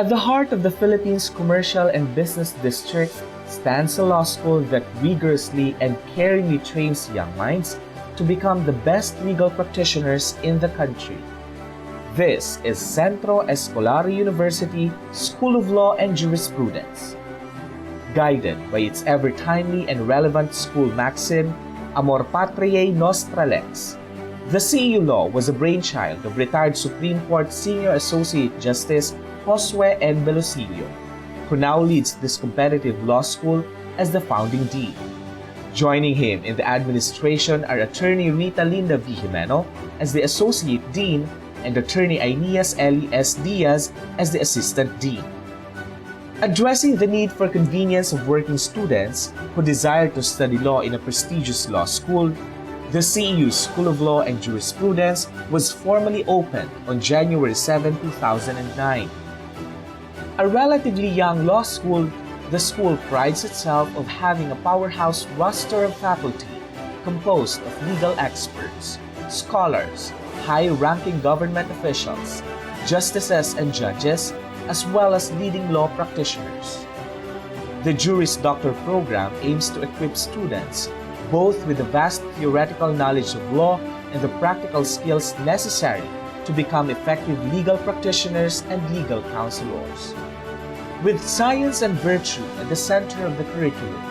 At the heart of the Philippines' commercial and business district stands a law school that rigorously and caringly trains young minds to become the best legal practitioners in the country. This is Centro Escolar University School of Law and Jurisprudence. Guided by its ever-timely and relevant school maxim, Amor Patriae Nostra Lex, the CEU law was a brainchild of retired Supreme Court Senior Associate Justice Josue N. Velosilio, who now leads this competitive law school as the founding dean. Joining him in the administration are Attorney Rita Linda V. Jimeno as the Associate Dean and Attorney Aeneas Eli S. Diaz as the Assistant Dean. Addressing the need for convenience of working students who desire to study law in a prestigious law school, the CEU School of Law and Jurisprudence was formally opened on January 7, 2009. A relatively young law school, the school prides itself of having a powerhouse roster of faculty composed of legal experts, scholars, high-ranking government officials, justices and judges, as well as leading law practitioners. The Juris Doctor program aims to equip students both with the vast theoretical knowledge of law and the practical skills necessary to become effective legal practitioners and legal counselors. With science and virtue at the center of the curriculum,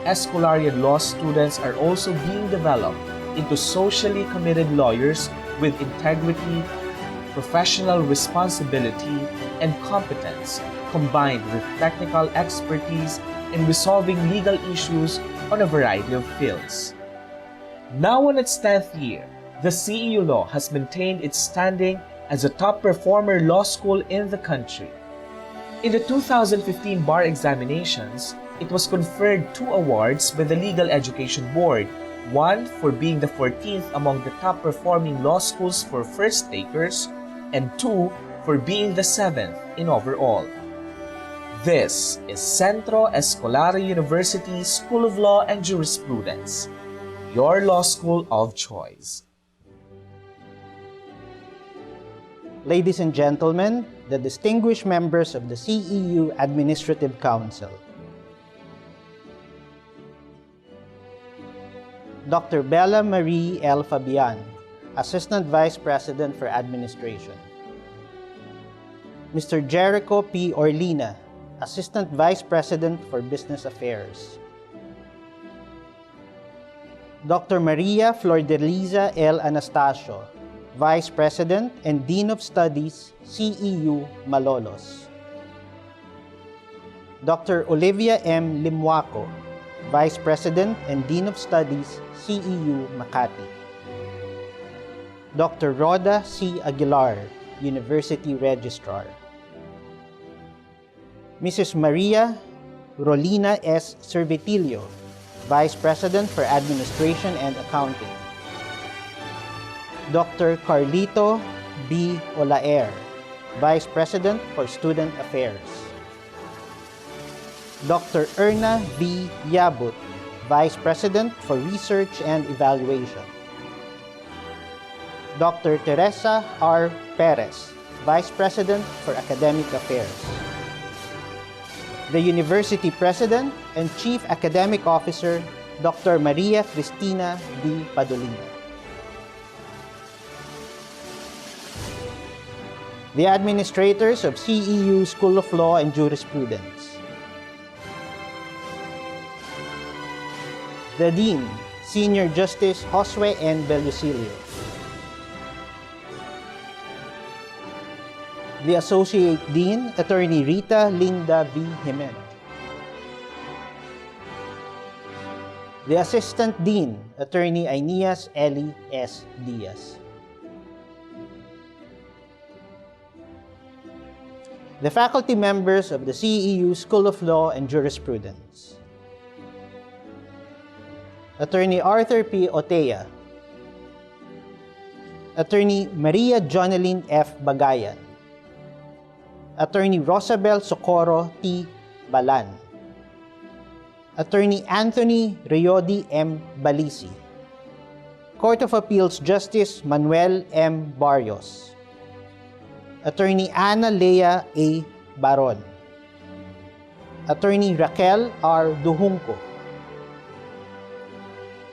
Escolarian law students are also being developed into socially committed lawyers with integrity, professional responsibility, and competence combined with technical expertise in resolving legal issues on a variety of fields. Now in its 10th year, the CEU Law has maintained its standing as a top performer law school in the country. In the 2015 bar examinations, it was conferred 2 awards by the Legal Education Board, one for being the 14th among the top performing law schools for first takers, and 2 for being the 7th in overall. This is Centro Escolar University School of Law and Jurisprudence, your law school of choice. Ladies and gentlemen, the distinguished members of the CEU Administrative Council, Dr. Bella Marie L. Fabian, Assistant Vice President for Administration, Mr. Jericho P. Orlina, Assistant Vice President for Business Affairs, Dr. Maria Flordeliza L. Anastasio, Vice President and Dean of Studies, CEU Malolos, Dr. Olivia M. Limwaco, Vice President and Dean of Studies, CEU Makati, Dr. Rhoda C. Aguilar, University Registrar, Mrs. Maria Rolina S. Servitilio, Vice President for Administration and Accounting, Dr. Carlito B. Olaer, Vice President for Student Affairs, Dr. Erna B. Yabut, Vice President for Research and Evaluation, Dr. Teresa R. Perez, Vice President for Academic Affairs, the University President and Chief Academic Officer, Dr. Maria Cristina D. Padolina, the administrators of CEU School of Law and Jurisprudence, the Dean, Senior Justice Josue N. Velosilio, the Associate Dean, Attorney Rita Linda V. Jimeno, the Assistant Dean, Attorney Aeneas Eli S. Diaz, the faculty members of the CEU School of Law and Jurisprudence, Attorney Arthur P. Otea, Attorney Maria Jonelyn F. Bagayan, Attorney Rosabel Socorro T. Balan, Attorney Anthony Reyodi M. Balisi, Court of Appeals Justice Manuel M. Barrios, Attorney Ana Lea A. Baron. Attorney Raquel R. Duhunco.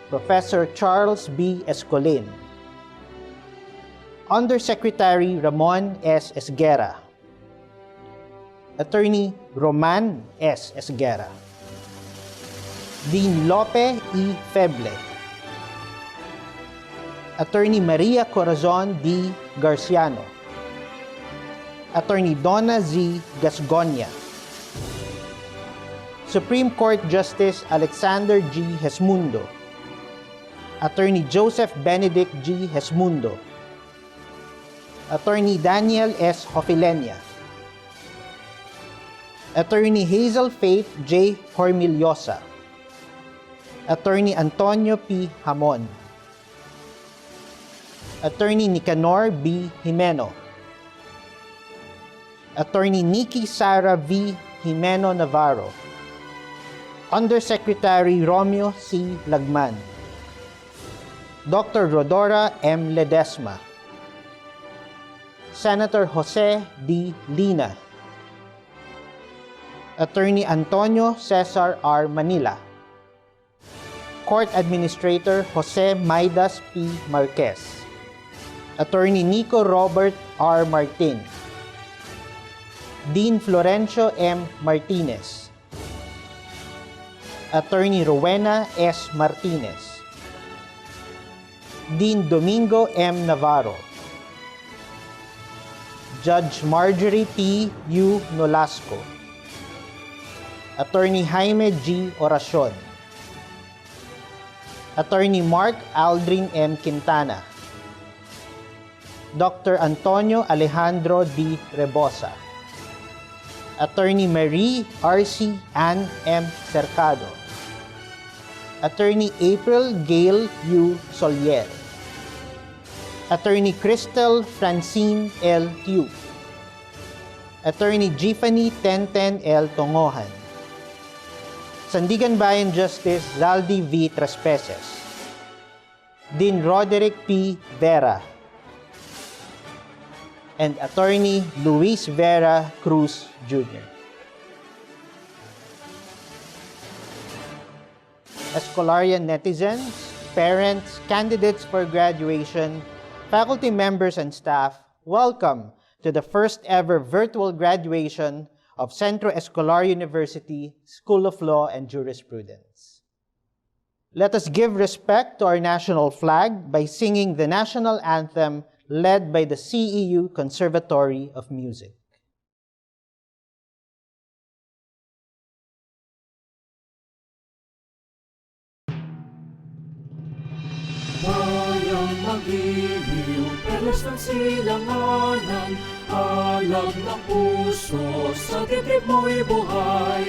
Professor Charles B. Escolin. Undersecretary Ramon S. Esguera. Attorney Roman S. Esguera. Dean Lope E. Feble. Attorney Maria Corazon D. Garciano. Attorney Donna Z. Gasgonia. Supreme Court Justice Alexander G. Hesmundo. Attorney Joseph Benedict G. Hesmundo. Attorney Daniel S. Hofilenia. Attorney Hazel Faith J. Hormillosa. Attorney Antonio P. Hamon. Attorney Nicanor B. Jimeno. Attorney Nikki Sara V. Jimeno Navarro. Undersecretary Romeo C. Lagman. Dr. Rodora M. Ledesma. Senator Jose D. Lina. Attorney Antonio Cesar R. Manila. Court Administrator Jose Maidas P. Marquez. Attorney Nico Robert R. Martin. Dean Florencio M. Martinez. Attorney Rowena S. Martinez. Dean Domingo M. Navarro. Judge Marjorie T. U. Nolasco. Attorney Jaime G. Oracion. Attorney Mark Aldrin M. Quintana. Dr. Antonio Alejandro D. Rebosa. Attorney Marie R.C. Ann M. Cercado. Attorney April Gail U. Solier. Attorney Crystal Francine L. Tiu. Attorney Giffany Tenten L. Tongohan. Sandigan Bayan Justice Zaldi V. Traspeses. Dean Roderick P. Vera. And Attorney Luis Vera Cruz Jr. Escolarian netizens, parents, candidates for graduation, faculty members and staff, welcome to the first ever virtual graduation of Centro Escolar University School of Law and Jurisprudence. Let us give respect to our national flag by singing the national anthem led by the CEU Conservatory of Music. Bayang magiliw, perlas ng silanganan, alam ng puso, sa dibdib mo'y buhay.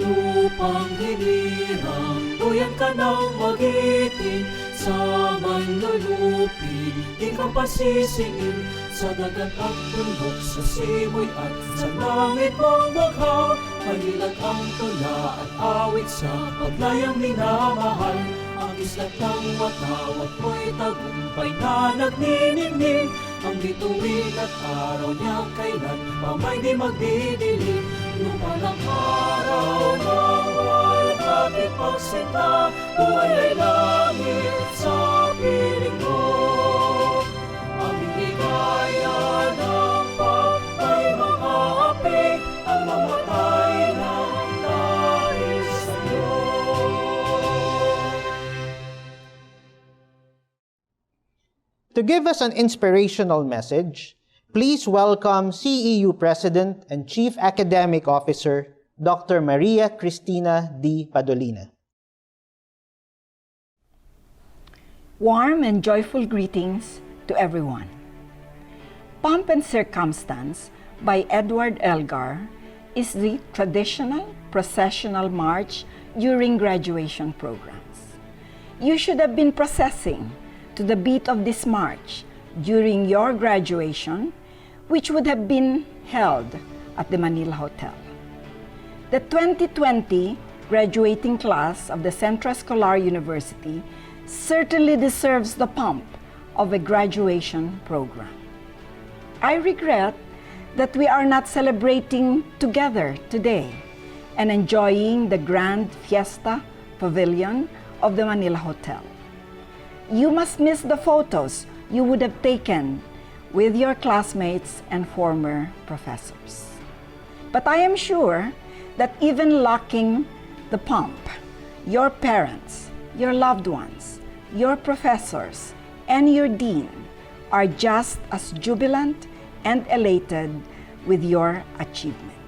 Lupang hinirang, duyan ka ng magiting, sa manlulupi, di ka pasisingin, sa dagat at bundok, sa simoy at sa langit mong baghaw. Mahilag ang tula at awit sa paglayang minamahal. Ang islat ng watawat mo'y tagumpay na nagniningning. Ang bituin at araw niya kailan pa may di magdidilim. Lumalang araw ng walhati pagsinta, buhay ay langit sa piling mo. Ang higaya ng pagkay mga api, ang mamatay ng dahil sa'yo. To give us an inspirational message, please welcome CEU President and Chief Academic Officer, Dr. Maria Cristina D. Padolina. Warm and joyful greetings to everyone. Pomp and Circumstance by Edward Elgar is the traditional processional march during graduation programs. You should have been processing to the beat of this march during your graduation, which would have been held at the Manila Hotel. The 2020 graduating class of the Centro Escolar University certainly deserves the pomp of a graduation program. I regret that we are not celebrating together today and enjoying the grand fiesta pavilion of the Manila Hotel. You must miss the photos you would have taken with your classmates and former professors. But I am sure that even lacking the pomp, your parents, your loved ones, your professors, and your dean are just as jubilant and elated with your achievement.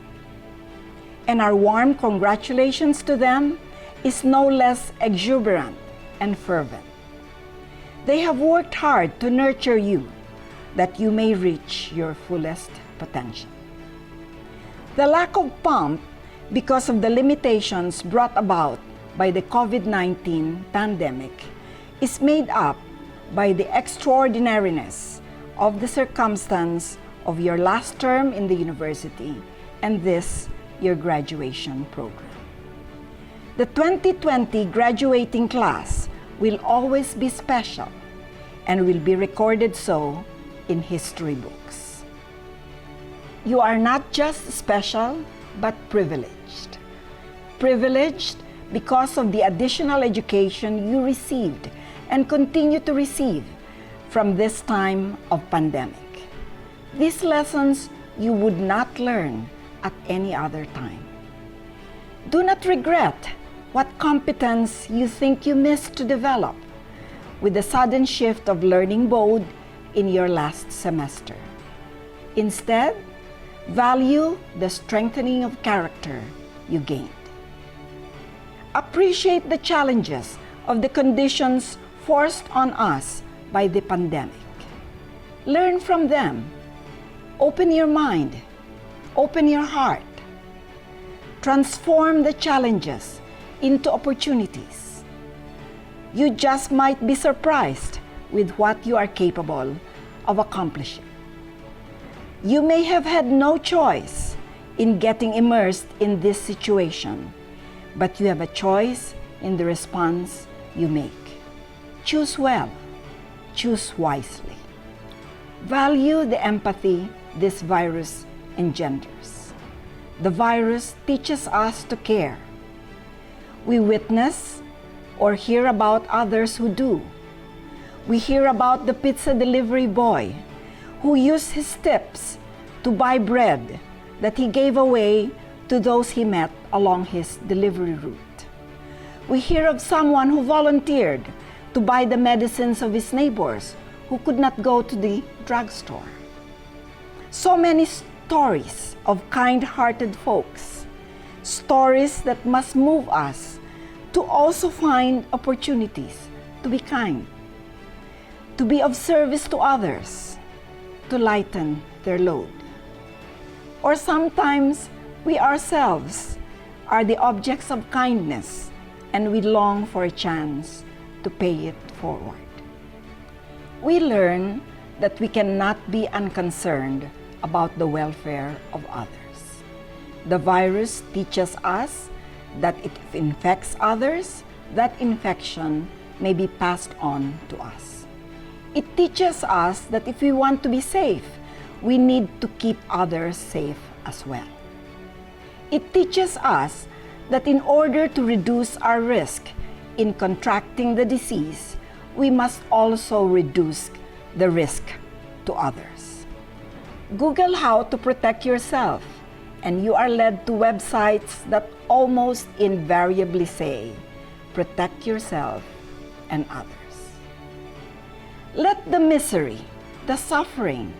And our warm congratulations to them is no less exuberant and fervent. They have worked hard to nurture you that you may reach your fullest potential. The lack of pomp because of the limitations brought about by the COVID-19 pandemic is made up by the extraordinariness of the circumstance of your last term in the university and this, your graduation program. The 2020 graduating class will always be special and will be recorded so in history books. You are not just special, but privileged. Privileged because of the additional education you received and continue to receive from this time of pandemic. These lessons you would not learn at any other time. Do not regret what competence you think you missed to develop with the sudden shift of learning mode in your last semester. Instead, value the strengthening of character you gained. Appreciate the challenges of the conditions forced on us by the pandemic. Learn from them. Open your mind. Open your heart. Transform the challenges into opportunities. You just might be surprised with what you are capable of accomplishing. You may have had no choice in getting immersed in this situation, but you have a choice in the response you make. Choose well. Choose wisely. Value the empathy this virus engenders. The virus teaches us to care. We witness or hear about others who do. We hear about the pizza delivery boy who used his tips to buy bread that he gave away to those he met along his delivery route. We hear of someone who volunteered to buy the medicines of his neighbors who could not go to the drugstore. So many stories of kind-hearted folks, stories that must move us to also find opportunities to be kind, to be of service to others, to lighten their load. Or sometimes we ourselves are the objects of kindness and we long for a chance to pay it forward. We learn that we cannot be unconcerned about the welfare of others. The virus teaches us that if it infects others, that infection may be passed on to us. It teaches us that if we want to be safe, we need to keep others safe as well. It teaches us that in order to reduce our risk in contracting the disease, we must also reduce the risk to others. Google how to protect yourself, and you are led to websites that almost invariably say, protect yourself and others. Let the misery, the suffering,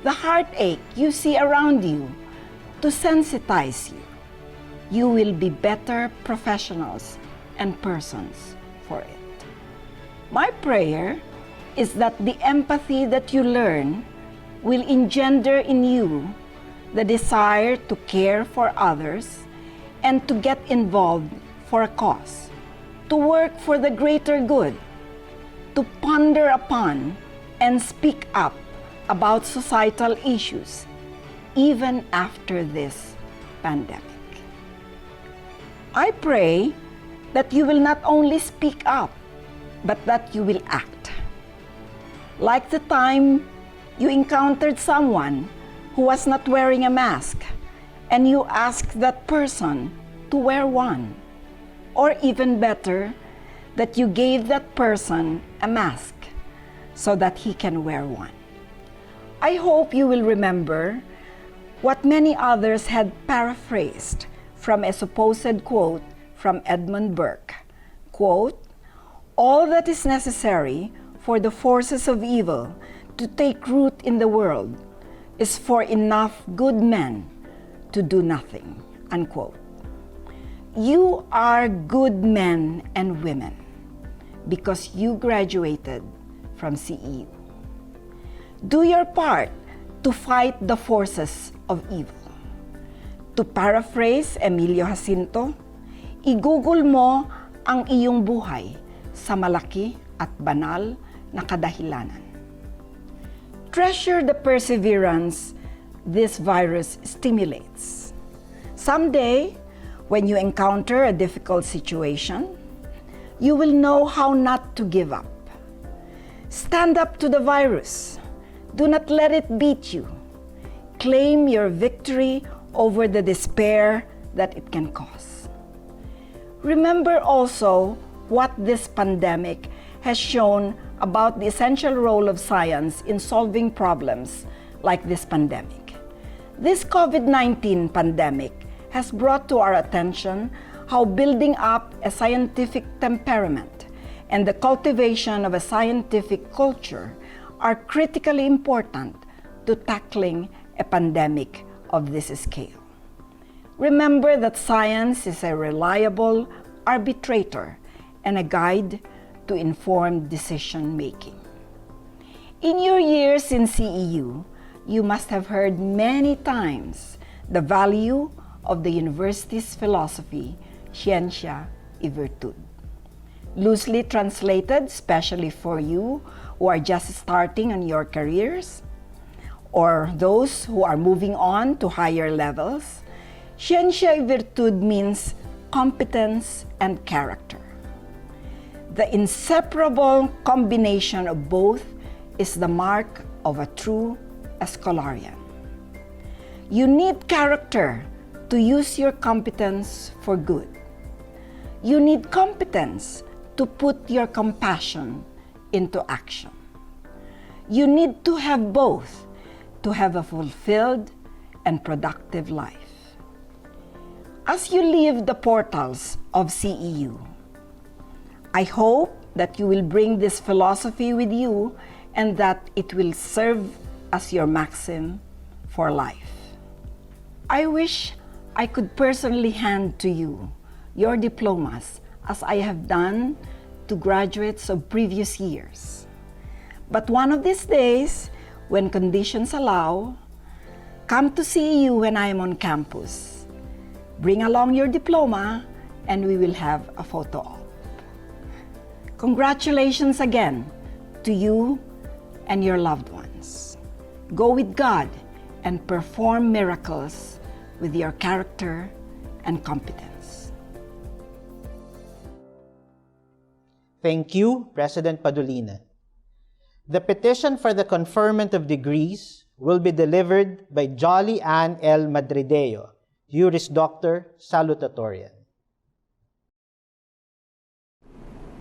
the heartache you see around you to sensitize you. You will be better professionals and persons for it. My prayer is that the empathy that you learn will engender in you the desire to care for others and to get involved for a cause, to work for the greater good, to ponder upon and speak up about societal issues even after this pandemic. I pray that you will not only speak up, but that you will act. Like the time you encountered someone who was not wearing a mask, and you ask that person to wear one. Or even better, that you gave that person a mask so that he can wear one. I hope you will remember what many others had paraphrased from a supposed quote from Edmund Burke. Quote, "All that is necessary for the forces of evil to take root in the world is for enough good men to do nothing." Unquote. You are good men and women because you graduated from CEU. Do your part to fight the forces of evil. To paraphrase Emilio Jacinto, i-google mo ang iyong buhay sa malaki at banal na kadahilanan. Treasure the perseverance this virus stimulates. Someday, when you encounter a difficult situation, you will know how not to give up. Stand up to the virus. Do not let it beat you. Claim your victory over the despair that it can cause. Remember also what this pandemic has shown about the essential role of science in solving problems like this pandemic. This COVID-19 pandemic has brought to our attention how building up a scientific temperament and the cultivation of a scientific culture are critically important to tackling a pandemic of this scale. Remember that science is a reliable arbitrator and a guide to informed decision-making. In your years in CEU, you must have heard many times the value of the university's philosophy, Ciencia Y Virtud. Loosely translated, especially for you who are just starting on your careers, or those who are moving on to higher levels, Ciencia Y Virtud means competence and character. The inseparable combination of both is the mark of a true Escolarian. You need character to use your competence for good. You need competence to put your compassion into action. You need to have both to have a fulfilled and productive life. As you leave the portals of CEU, I hope that you will bring this philosophy with you and that it will serve as your maxim for life. I wish I could personally hand to you your diplomas as I have done to graduates of previous years. But one of these days, when conditions allow, come to CEU when I am on campus. Bring along your diploma and we will have a photo op. Congratulations again to you and your loved ones. Go with God and perform miracles with your character and competence. Thank you, President Padulina. The petition for the conferment of degrees will be delivered by Jolly Ann L. Madrideo, Juris Doctor, Salutatorian.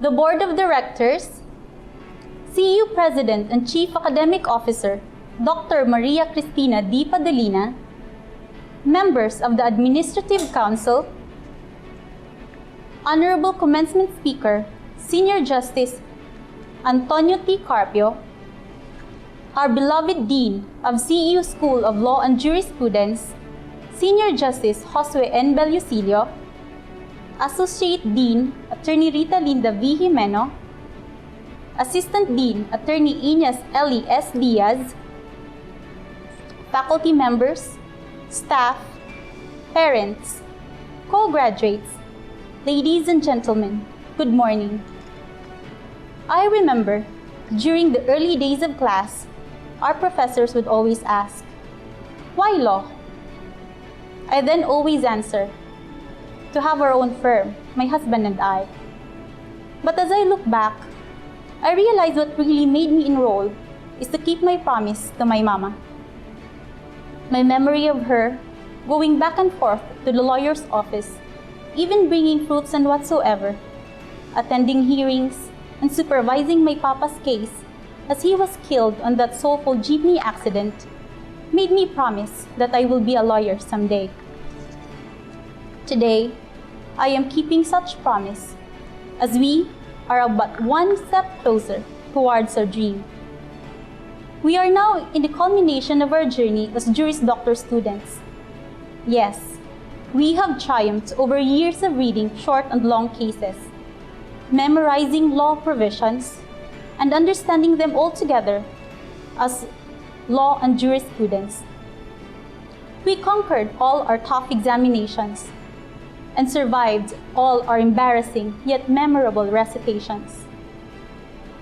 The Board of Directors, CEU President and Chief Academic Officer, Dr. Maria Cristina D. Padulina, members of the Administrative Council, Honorable Commencement Speaker, Senior Justice Antonio T. Carpio, our beloved Dean of CEU School of Law and Jurisprudence, Senior Justice Josue N. Bellucilio, Associate Dean Attorney Rita Linda V. Jimeno, Assistant Dean Attorney Iñas Eli S. Diaz, faculty members, staff, parents, co-graduates, ladies and gentlemen, good morning. I remember during the early days of class, our professors would always ask, "Why law?" I then always answer, "To have our own firm, my husband and I." But as I look back, I realized what really made me enroll is to keep my promise to my mama. My memory of her going back and forth to the lawyer's office, even bringing fruits and whatsoever, attending hearings, and supervising my papa's case as he was killed on that soulful jeepney accident, made me promise that I will be a lawyer someday. Today, I am keeping such promise as we are but one step closer towards our dream. We are now in the culmination of our journey as Juris Doctor students. Yes, we have triumphed over years of reading short and long cases, memorizing law provisions, and understanding them all together as law and jurisprudence. We conquered all our tough examinations and survived all our embarrassing yet memorable recitations.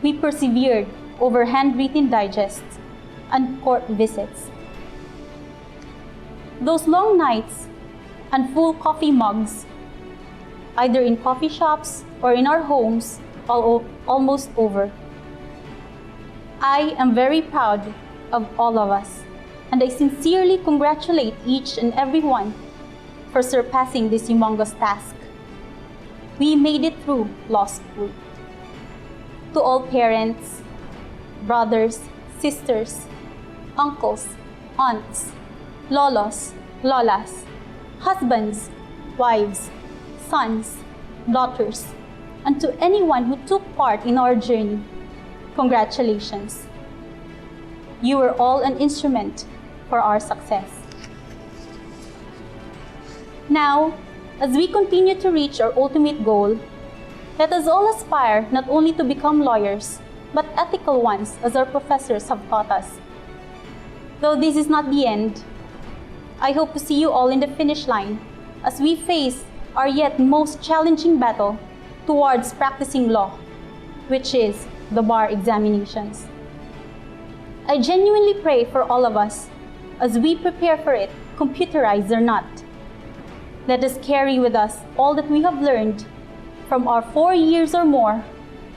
We persevered over handwritten digests and court visits. Those long nights and full coffee mugs, either in coffee shops or in our homes, almost over. I am very proud of all of us, and I sincerely congratulate each and every one for surpassing this humongous task. We made it through law school. To all parents, brothers, sisters, uncles, aunts, lolos, lolas, husbands, wives, sons, daughters, and to anyone who took part in our journey, congratulations. You were all an instrument for our success. Now, as we continue to reach our ultimate goal, let us all aspire not only to become lawyers, but ethical ones, as our professors have taught us. Though this is not the end, I hope to see you all in the finish line as we face our yet most challenging battle towards practicing law, which is the bar examinations. I genuinely pray for all of us as we prepare for it, computerized or not. Let us carry with us all that we have learned from our 4 years or more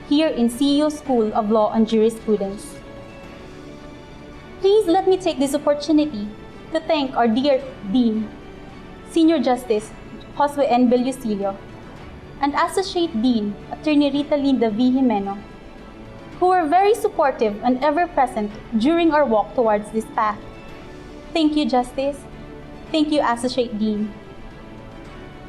here in CEU School of Law and Jurisprudence. Please let me take this opportunity to thank our dear Dean, Senior Justice Josue N. Bellusilio, and Associate Dean, Attorney Rita Linda V. Jimeno, who were very supportive and ever-present during our walk towards this path. Thank you, Justice. Thank you, Associate Dean.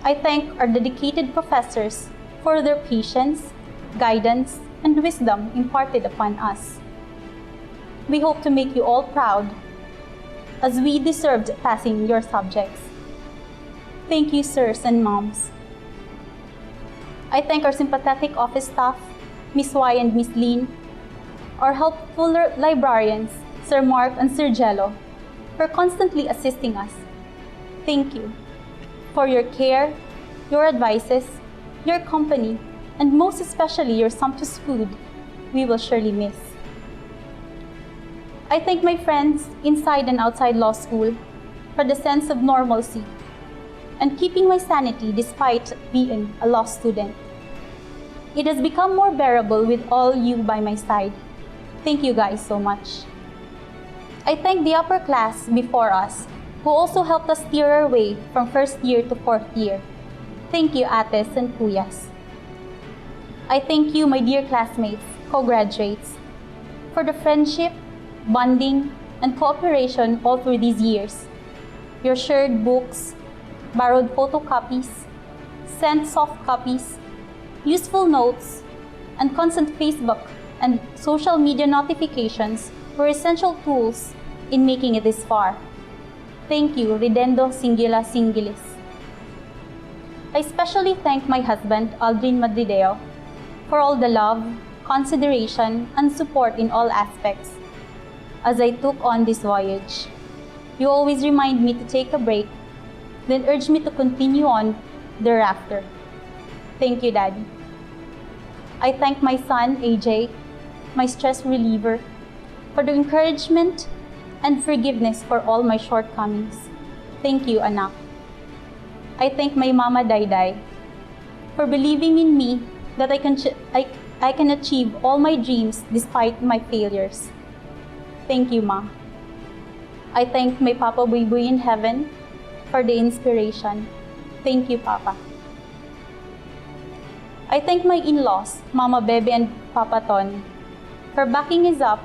I thank our dedicated professors for their patience, guidance, and wisdom imparted upon us. We hope to make you all proud as we deserved passing your subjects. Thank you, sirs and moms. I thank our sympathetic office staff, Miss Y and Miss Lin, our helpful librarians, Sir Mark and Sir Jello, for constantly assisting us. Thank you for your care, your advices, your company, and most especially your sumptuous food we will surely miss. I thank my friends inside and outside law school for the sense of normalcy and keeping my sanity despite being a law student. It has become more bearable with all you by my side. Thank you guys so much. I thank the upper class before us who also helped us steer our way from first year to fourth year. Thank you, Ates and Kuyas. I thank you, my dear classmates, co-graduates, for the friendship, bonding, and cooperation all through these years. Your shared books, borrowed photocopies, sent soft copies, useful notes, and constant Facebook and social media notifications were essential tools in making it this far. Thank you, Ridendo Singula Singilis. I especially thank my husband, Aldrin Madrideo, for all the love, consideration, and support in all aspects as I took on this voyage. You always remind me to take a break, then urge me to continue on thereafter. Thank you, Daddy. I thank my son, AJ, my stress reliever, for the encouragement and forgiveness for all my shortcomings. Thank you, anak. I thank my mama, Dayday, for believing in me that I can achieve all my dreams despite my failures. Thank you, Ma. I thank my Papa Buy in heaven for the inspiration. Thank you, Papa. I thank my in-laws, Mama Bebe and Papa Ton, for backing us up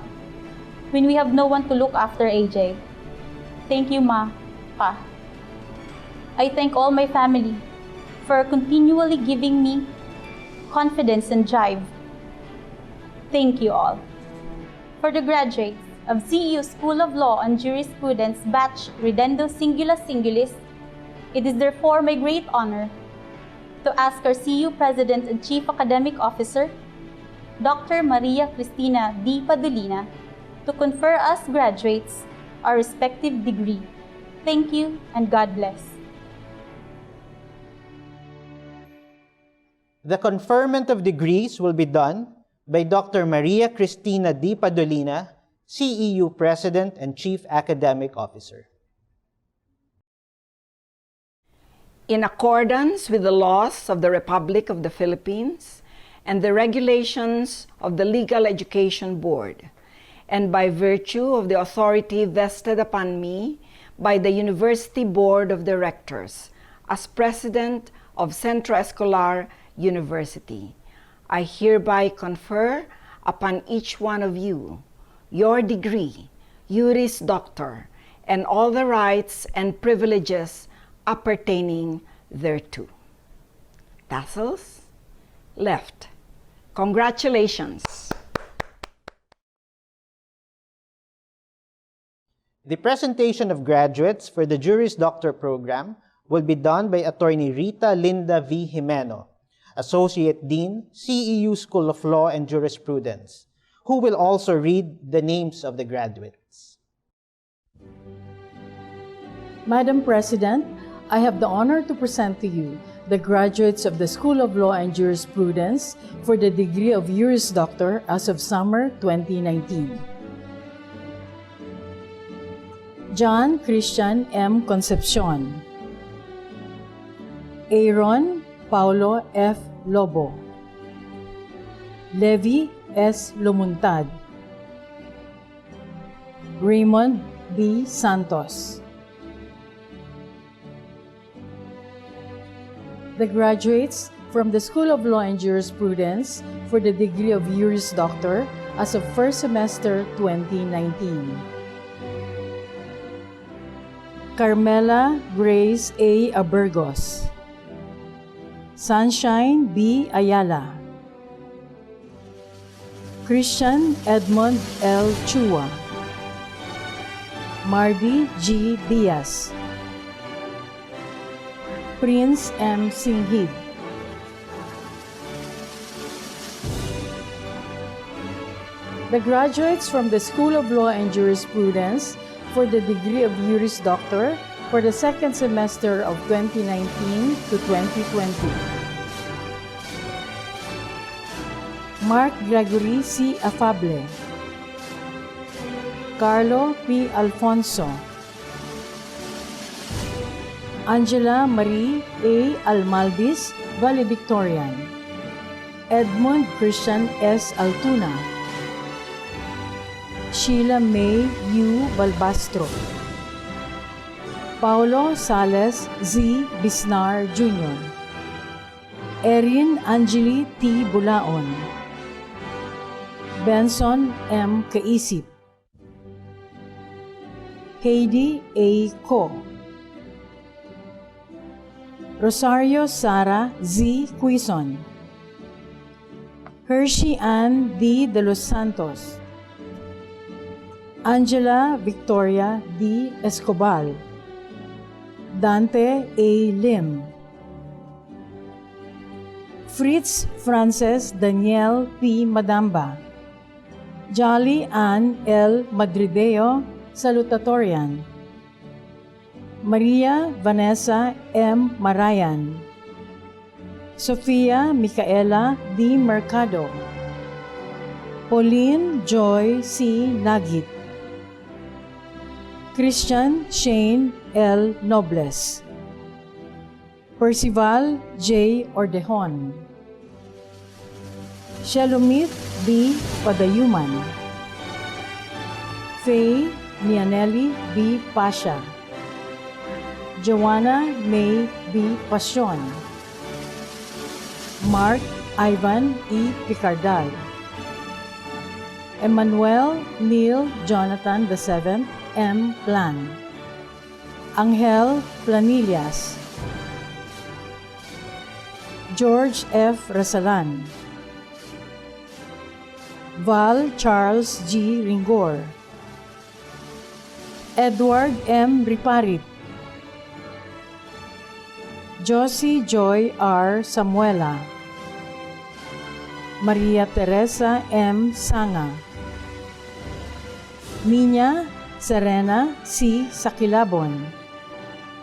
when we have no one to look after AJ. Thank you, Ma, Pa. I thank all my family for continually giving me confidence and drive. Thank you all. For the graduates of CEU School of Law and Jurisprudence Batch Ridendo Singula Singulis, it is therefore my great honor to ask our CEU President and Chief Academic Officer, Dr. Maria Cristina D. Padulina, to confer us graduates our respective degree. Thank you and God bless. The conferment of degrees will be done by Dr. Maria Cristina D. Padulina, CEU President and Chief Academic Officer. In accordance with the laws of the Republic of the Philippines and the regulations of the Legal Education Board, and by virtue of the authority vested upon me by the University Board of Directors as President of Centro Escolar University, I hereby confer upon each one of you your degree, Juris Doctor, and all the rights and privileges appertaining thereto. Tassels left. Congratulations. The presentation of graduates for the Juris Doctor program will be done by Attorney Rita Linda V. Jimeno, Associate Dean, CEU School of Law and Jurisprudence, who will also read the names of the graduates. Madam President, I have the honor to present to you the graduates of the School of Law and Jurisprudence for the degree of Juris Doctor as of summer 2019. John Christian M. Concepcion, Aaron Paulo F. Lobo, Levi S. Lumuntad, Raymond B. Santos. The graduates from the School of Law and Jurisprudence for the degree of Juris Doctor as of first semester 2019. Carmela Grace A. Aburgos, Sunshine B. Ayala, Christian Edmond L. Chua, Mardy G. Diaz, Prince M. Singhid, the graduates from the School of Law and Jurisprudence for the degree of Juris Doctor for the second semester of 2019 to 2020. Mark Gregory C. Afable, Carlo P. Alfonso, Angela Marie A. Almalbis, Valedictorian, Edmund Christian S. Altuna, Sheila May U. Balbastro, Paulo Sales Z. Bisnar Jr., Erin Angeli T. Bulaon, Benson M. Kaisip, Heidi A. Ko, Rosario Sara Z. Quizon, Hershey Ann D. De Los Santos, Angela Victoria D. Escobar, Dante A. Lim, Fritz Frances Daniel P. Madamba, Jolly Ann L. Madrideo Salutatorian, Maria Vanessa M. Marayan, Sofia Micaela D. Mercado, Pauline Joy C. Nagit, Christian Shane L. Nobles, Percival J. Ordejon, Shalomith B. Padayuman, Faye Nianelli B. Pasha, Joanna May B. Pasion, Mark Ivan E. Picardal, Emmanuel Neil Jonathan VII M. Plan, Angel Planillas, George F. Rasalan, Val Charles G. Ringor, Edward M. Riparit, Josie Joy R. Samuela, Maria Teresa M. Sanga, Nina Serena C. Sakilabon,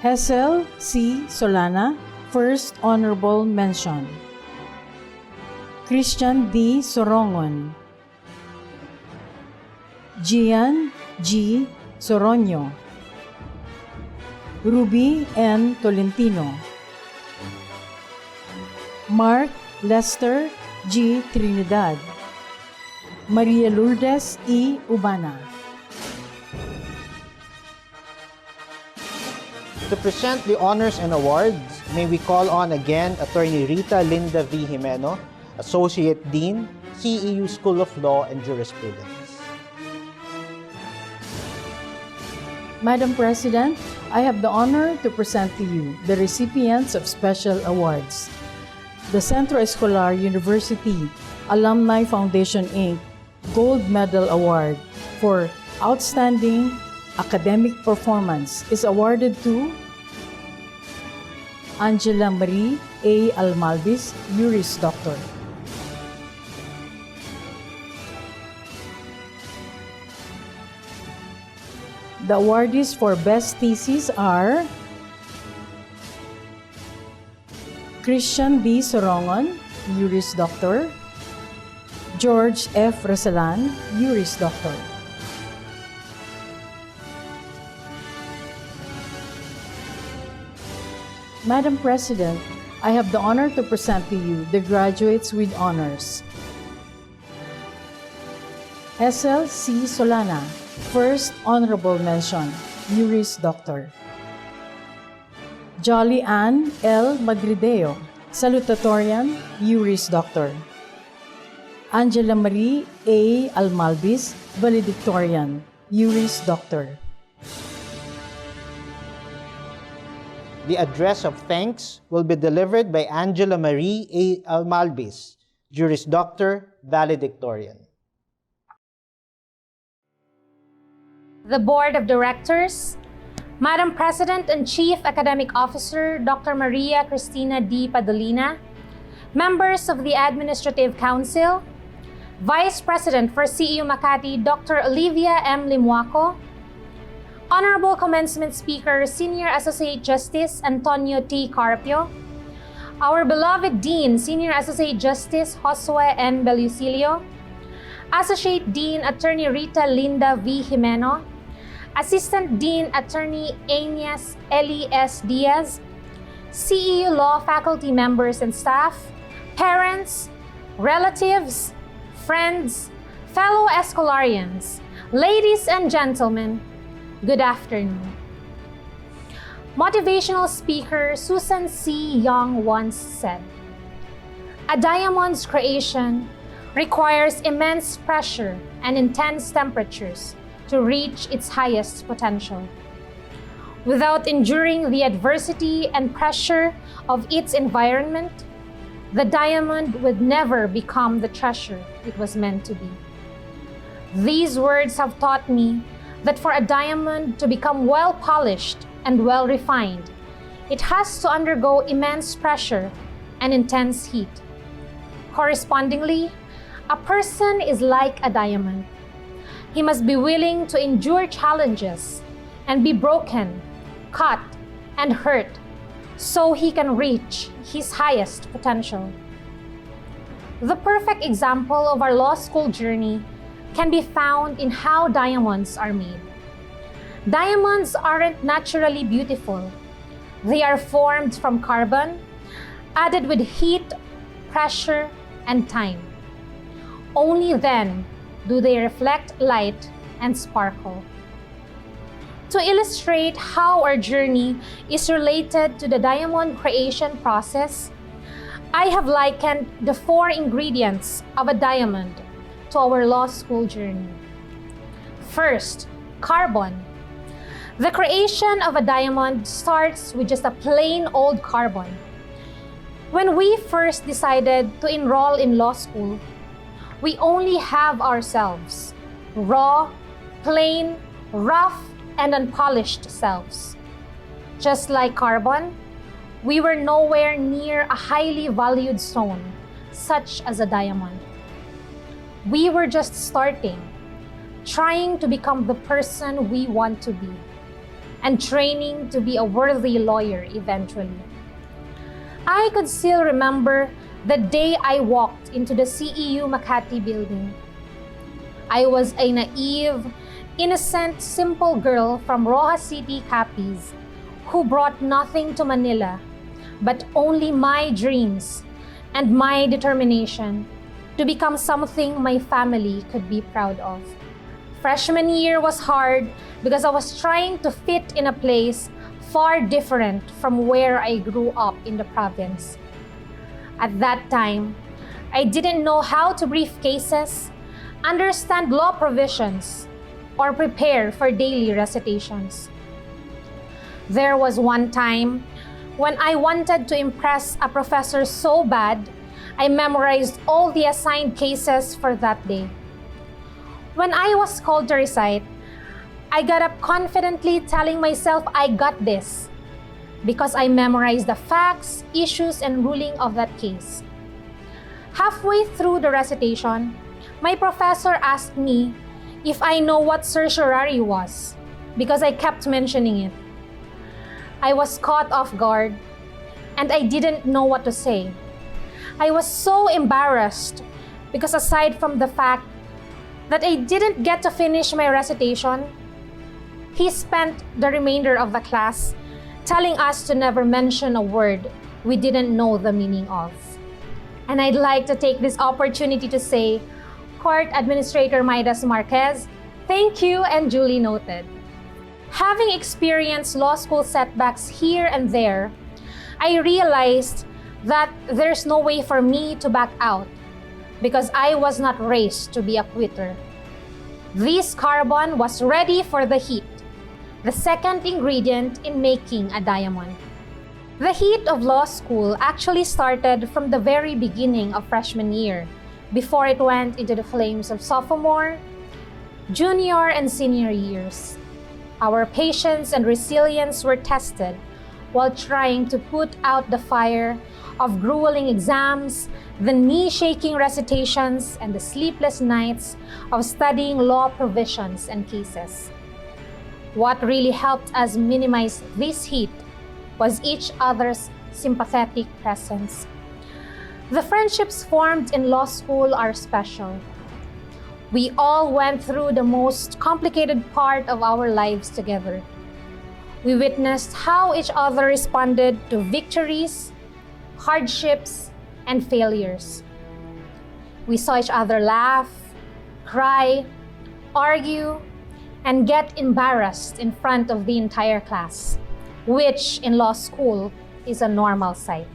Hesel C. Solana, First Honorable Mention, Christian D. Sorongon, Gian G. Soronio, Ruby N. Tolentino, Mark Lester G. Trinidad, Maria Lourdes E. Ubana. To present the honors and awards, may we call on again Attorney Rita Linda V. Jimeno, Associate Dean, CEU School of Law and Jurisprudence. Madam President, I have the honor to present to you the recipients of special awards. The Centro Escolar University Alumni Foundation Inc. Gold Medal Award for Outstanding Academic Performance is awarded to Angela Marie A. Almalbis, Juris Doctor. The awardees for Best Thesis are Christian D. Sorongon, Juris Doctor, George F. Rasalan, Juris Doctor. Madam President, I have the honor to present to you the graduates with honors. Hesel C. Solana, First Honorable Mention, Juris Doctor. Jolly Ann L. Madrideo, Salutatorian, Juris Doctor. Angela Marie A. Almalbis, Valedictorian, Juris Doctor. The address of thanks will be delivered by Angela Marie A. Almalbis, Juris Doctor, Valedictorian. The Board of Directors, Madam President and Chief Academic Officer, Dr. Maria Cristina D. Padolina, members of the Administrative Council, Vice President for CEU Makati, Dr. Olivia M. Limuaco, Honorable Commencement Speaker, Senior Associate Justice Antonio T. Carpio, our beloved Dean, Senior Associate Justice Josue N. Belusilio, Associate Dean Attorney Rita Linda V. Jimeno, Assistant Dean Attorney Agnes Eli S. Diaz, CEU Law faculty members and staff, parents, relatives, friends, fellow Escolarians, ladies and gentlemen, good afternoon. Motivational speaker Susan C. Young once said, "A diamond's creation requires immense pressure and intense temperatures to reach its highest potential. Without enduring the adversity and pressure of its environment, the diamond would never become the treasure it was meant to be." These words have taught me that for a diamond to become well polished and well refined, it has to undergo immense pressure and intense heat. Correspondingly, a person is like a diamond. He must be willing to endure challenges and be broken, cut, and hurt so he can reach his highest potential. The perfect example of our law school journey can be found in how diamonds are made. Diamonds aren't naturally beautiful. They are formed from carbon, added with heat, pressure, and time. Only then do they reflect light and sparkle. To illustrate how our journey is related to the diamond creation process, I have likened the 4 ingredients of a diamond to our law school journey. First, carbon. The creation of a diamond starts with just a plain old carbon. When we first decided to enroll in law school, we only have ourselves, raw, plain, rough, and unpolished selves. Just like carbon, we were nowhere near a highly valued stone, such as a diamond. We were just starting, trying to become the person we want to be, and training to be a worthy lawyer eventually. I could still remember the day I walked into the CEU Makati building. I was a naive, innocent, simple girl from Rojas City, Capiz, who brought nothing to Manila, but only my dreams and my determination to become something my family could be proud of. Freshman year was hard because I was trying to fit in a place far different from where I grew up in the province. At that time, I didn't know how to brief cases, understand law provisions, or prepare for daily recitations. There was one time when I wanted to impress a professor so bad, I memorized all the assigned cases for that day. When I was called to recite, I got up confidently telling myself I got this because I memorized the facts, issues, and ruling of that case. Halfway through the recitation, my professor asked me if I know what certiorari was because I kept mentioning it. I was caught off guard and I didn't know what to say. I was so embarrassed because aside from the fact that I didn't get to finish my recitation, he spent the remainder of the class telling us to never mention a word we didn't know the meaning of. And I'd like to take this opportunity to say, Court Administrator Maidas Marquez, thank you and duly noted. Having experienced law school setbacks here and there, I realized that there's no way for me to back out because I was not raised to be a quitter. This carbon was ready for the heat, the second ingredient in making a diamond. The heat of law school actually started from the very beginning of freshman year, before it went into the flames of sophomore, junior, and senior years. Our patience and resilience were tested while trying to put out the fire of grueling exams, the knee-shaking recitations, and the sleepless nights of studying law provisions and cases. What really helped us minimize this heat was each other's sympathetic presence. The friendships formed in law school are special. We all went through the most complicated part of our lives together. We witnessed how each other responded to victories, hardships, and failures. We saw each other laugh, cry, argue, and get embarrassed in front of the entire class, which in law school is a normal sight.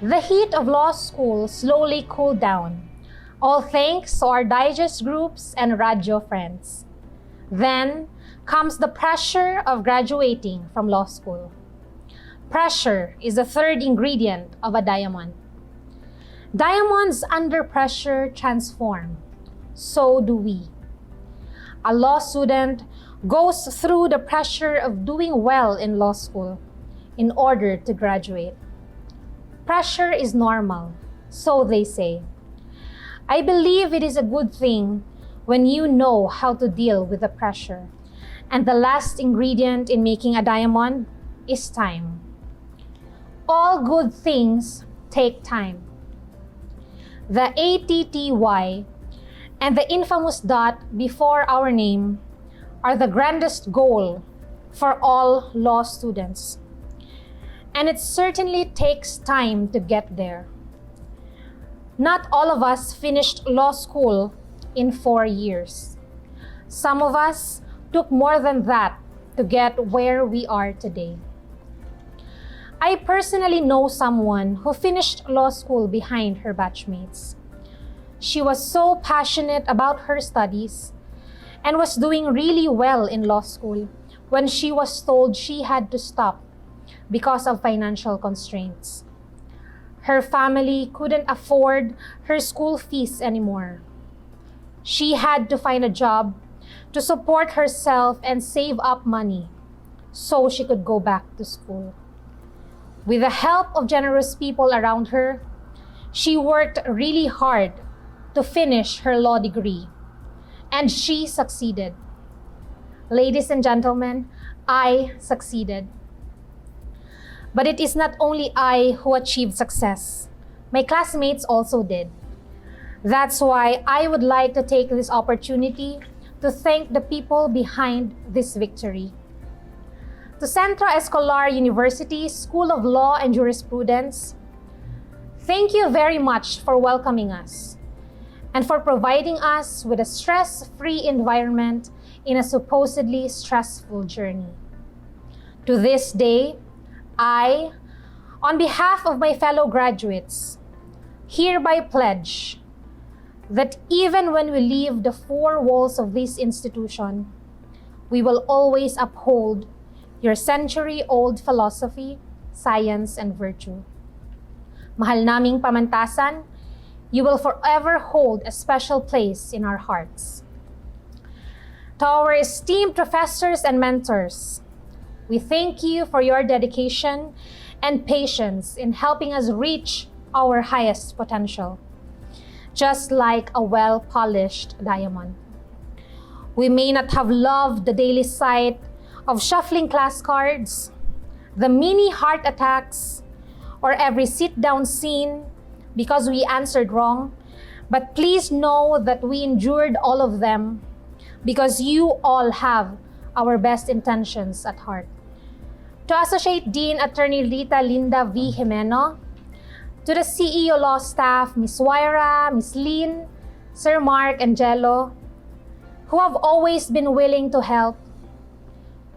The heat of law school slowly cooled down, all thanks to our digest groups and radio friends. Then comes the pressure of graduating from law school. Pressure is the third ingredient of a diamond. Diamonds under pressure transform. So do we. A law student goes through the pressure of doing well in law school in order to graduate. Pressure is normal, so they say. I believe it is a good thing when you know how to deal with the pressure. And the last ingredient in making a diamond is time. All good things take time. The ATTY and the infamous dot before our name are the grandest goal for all law students. And it certainly takes time to get there. Not all of us finished law school in 4 years. Some of us took more than that to get where we are today. I personally know someone who finished law school behind her batchmates. She was so passionate about her studies and was doing really well in law school when she was told she had to stop because of financial constraints. Her family couldn't afford her school fees anymore. She had to find a job to support herself and save up money so she could go back to school. With the help of generous people around her, she worked really hard to finish her law degree, and she succeeded. Ladies and gentlemen, I succeeded. But it is not only I who achieved success. My classmates also did. That's why I would like to take this opportunity to thank the people behind this victory. To Centro Escolar University School of Law and Jurisprudence, thank you very much for welcoming us and for providing us with a stress-free environment in a supposedly stressful journey. To this day, I, on behalf of my fellow graduates, hereby pledge that even when we leave the four walls of this institution, we will always uphold your century-old philosophy, science, and virtue. Mahal naming pamantasan, you will forever hold a special place in our hearts. To our esteemed professors and mentors, we thank you for your dedication and patience in helping us reach our highest potential, just like a well-polished diamond. We may not have loved the daily sight of shuffling class cards, the mini heart attacks, or every sit-down scene because we answered wrong, but please know that we endured all of them because you all have our best intentions at heart. To Associate Dean Attorney Rita Linda V. Jimeno, to the CEU Law staff, Ms. Wyra, Ms. Lynn, Sir Mark, and Jello, who have always been willing to help,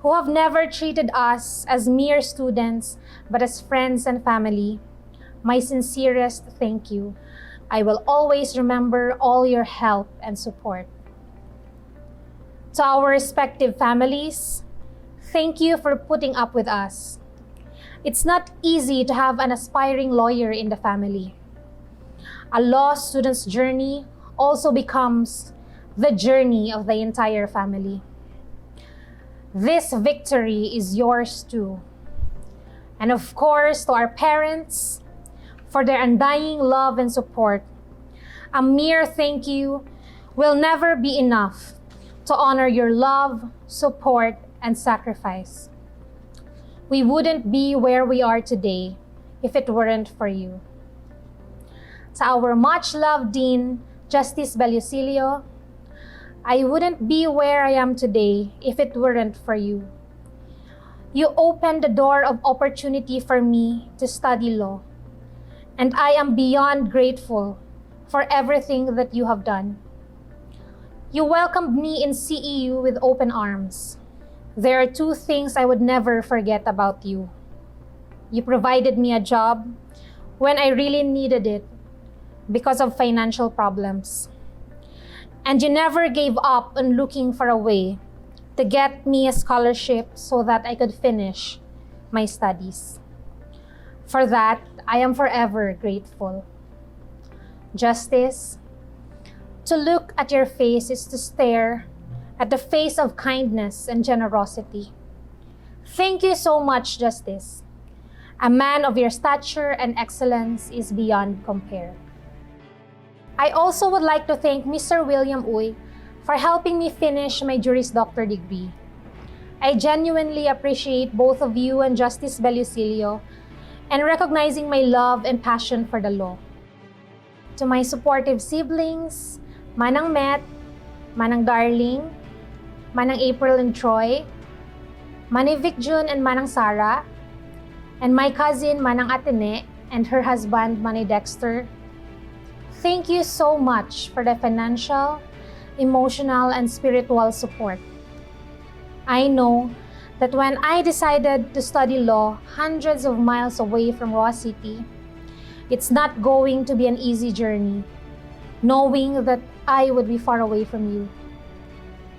who have never treated us as mere students, but as friends and family, my sincerest thank you. I will always remember all your help and support. To our respective families, thank you for putting up with us. It's not easy to have an aspiring lawyer in the family. A law student's journey also becomes the journey of the entire family. This victory is yours too. And of course, to our parents, for their undying love and support, a mere thank you will never be enough to honor your love, support, and sacrifice. We wouldn't be where we are today if it weren't for you. To our much-loved Dean, Justice Bellucilio, I wouldn't be where I am today if it weren't for you. You opened the door of opportunity for me to study law, and I am beyond grateful for everything that you have done. You welcomed me in CEU with open arms. There are two things I would never forget about you. You provided me a job when I really needed it because of financial problems. And you never gave up on looking for a way to get me a scholarship so that I could finish my studies. For that, I am forever grateful. Justice, to look at your face is to stare at the face of kindness and generosity. Thank you so much, Justice. A man of your stature and excellence is beyond compare. I also would like to thank Mr. William Uy for helping me finish my Juris Doctor degree. I genuinely appreciate both of you and Justice Bellucilio and recognizing my love and passion for the law. To my supportive siblings, Manang Met, Manang Darling, Manang April and Troy, Manang Vic Jun and Manang Sarah, and my cousin Manang Atene and her husband Manay Dexter, thank you so much for the financial, emotional, and spiritual support. I know that when I decided to study law hundreds of miles away from Raw City, it's not going to be an easy journey, knowing that I would be far away from you.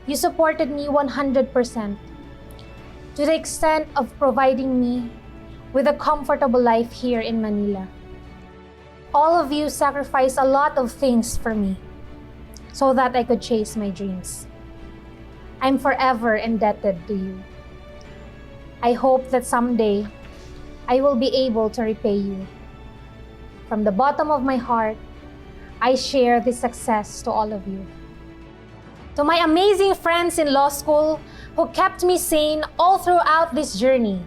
You supported me 100%, to the extent of providing me with a comfortable life here in Manila. All of you sacrificed a lot of things for me so that I could chase my dreams. I'm forever indebted to you. I hope that someday I will be able to repay you. From the bottom of my heart, I share this success to all of you. To my amazing friends in law school who kept me sane all throughout this journey,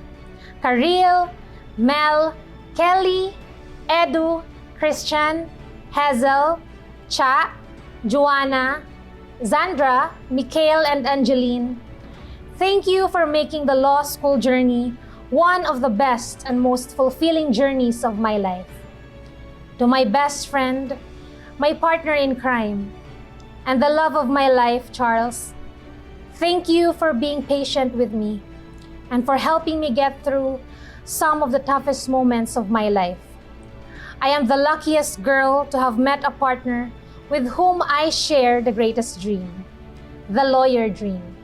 Karil, Mel, Kelly, Edu, Christian, Hazel, Cha, Joanna, Zandra, Mikhail, and Angeline, thank you for making the law school journey one of the best and most fulfilling journeys of my life. To my best friend, my partner in crime, and the love of my life, Charles, thank you for being patient with me and for helping me get through some of the toughest moments of my life. I am the luckiest girl to have met a partner with whom I share the greatest dream, the lawyer dream.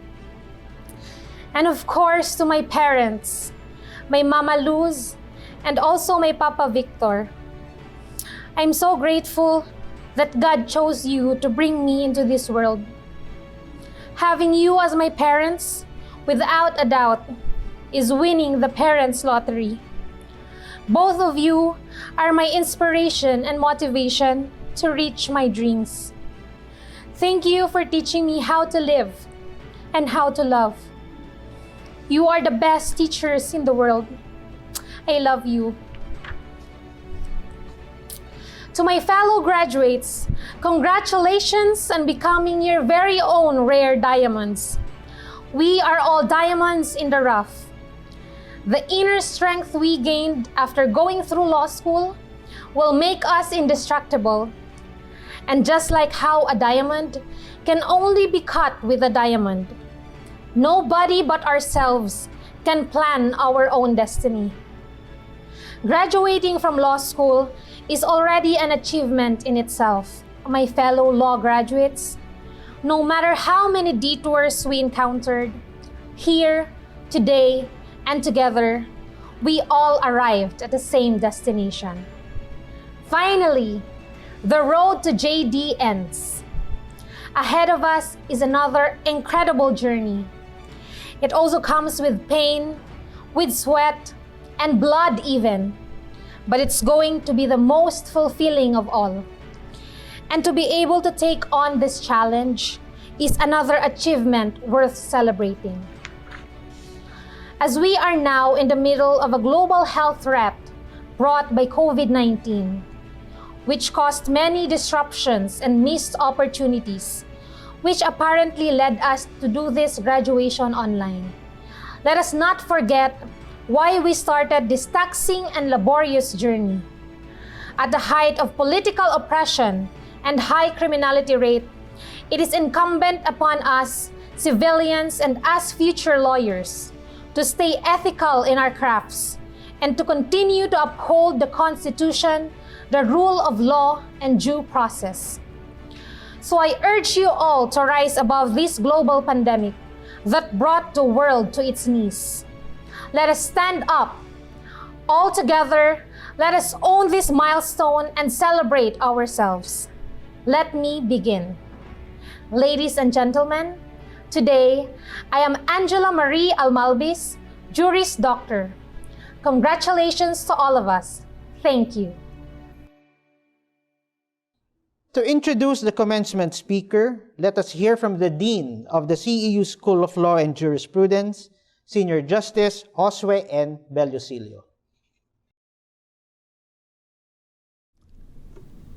And of course, to my parents, my Mama Luz, and also my Papa Victor. I'm so grateful that God chose you to bring me into this world. Having you as my parents, without a doubt, is winning the parents' lottery. Both of you are my inspiration and motivation to reach my dreams. Thank you for teaching me how to live and how to love. You are the best teachers in the world. I love you. To my fellow graduates, congratulations on becoming your very own rare diamonds. We are all diamonds in the rough. The inner strength we gained after going through law school will make us indestructible. And just like how a diamond can only be cut with a diamond, nobody but ourselves can plan our own destiny. Graduating from law school is already an achievement in itself. My fellow law graduates, no matter how many detours we encountered, here, today, and together, we all arrived at the same destination. Finally, the road to JD ends. Ahead of us is another incredible journey. It also comes with pain, with sweat, and blood even. But it's going to be the most fulfilling of all. And to be able to take on this challenge is another achievement worth celebrating. As we are now in the middle of a global health threat brought by COVID-19, which caused many disruptions and missed opportunities, which apparently led us to do this graduation online. Let us not forget why we started this taxing and laborious journey. At the height of political oppression and high criminality rate, it is incumbent upon us, civilians and as future lawyers, to stay ethical in our crafts and to continue to uphold the Constitution, the rule of law, and due process. So I urge you all to rise above this global pandemic that brought the world to its knees. Let us stand up. All together, let us own this milestone and celebrate ourselves. Let me begin. Ladies and gentlemen, today, I am Angela Marie Almalbis, Juris Doctor. Congratulations to all of us. Thank you. To introduce the commencement speaker, let us hear from the Dean of the CEU School of Law and Jurisprudence, Senior Justice Josue N. Bellosilio.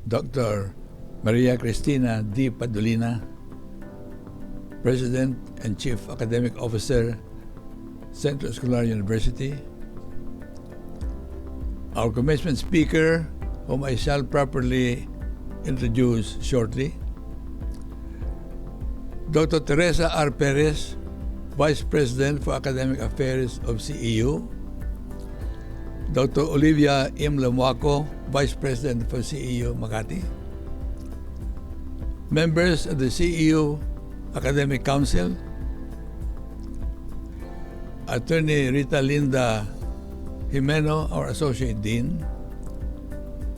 Dr. Maria Cristina D. Padulina, President and Chief Academic Officer, Centro Escolar University. Our commencement speaker, whom I shall properly introduce shortly, Dr. Teresa R. Perez, Vice President for Academic Affairs of CEU, Dr. Olivia M. Lamuaco, Vice President for CEU Makati, members of the CEU Academic Council, Attorney Rita Linda Jimeno, our Associate Dean,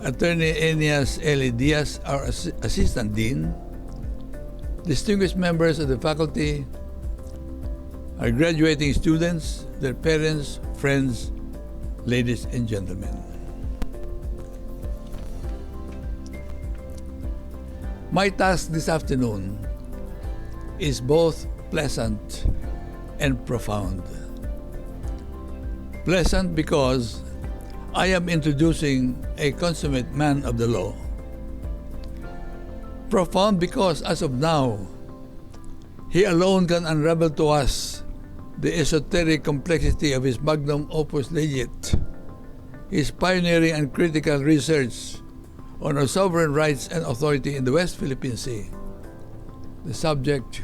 Attorney Enias Eli Diaz, our Assistant Dean, distinguished members of the faculty, our graduating students, their parents, friends, ladies and gentlemen. My task this afternoon is both pleasant and profound. Pleasant because I am introducing a consummate man of the law. Profound because as of now, he alone can unravel to us the esoteric complexity of his magnum opus legit, his pioneering and critical research on our sovereign rights and authority in the West Philippine Sea, the subject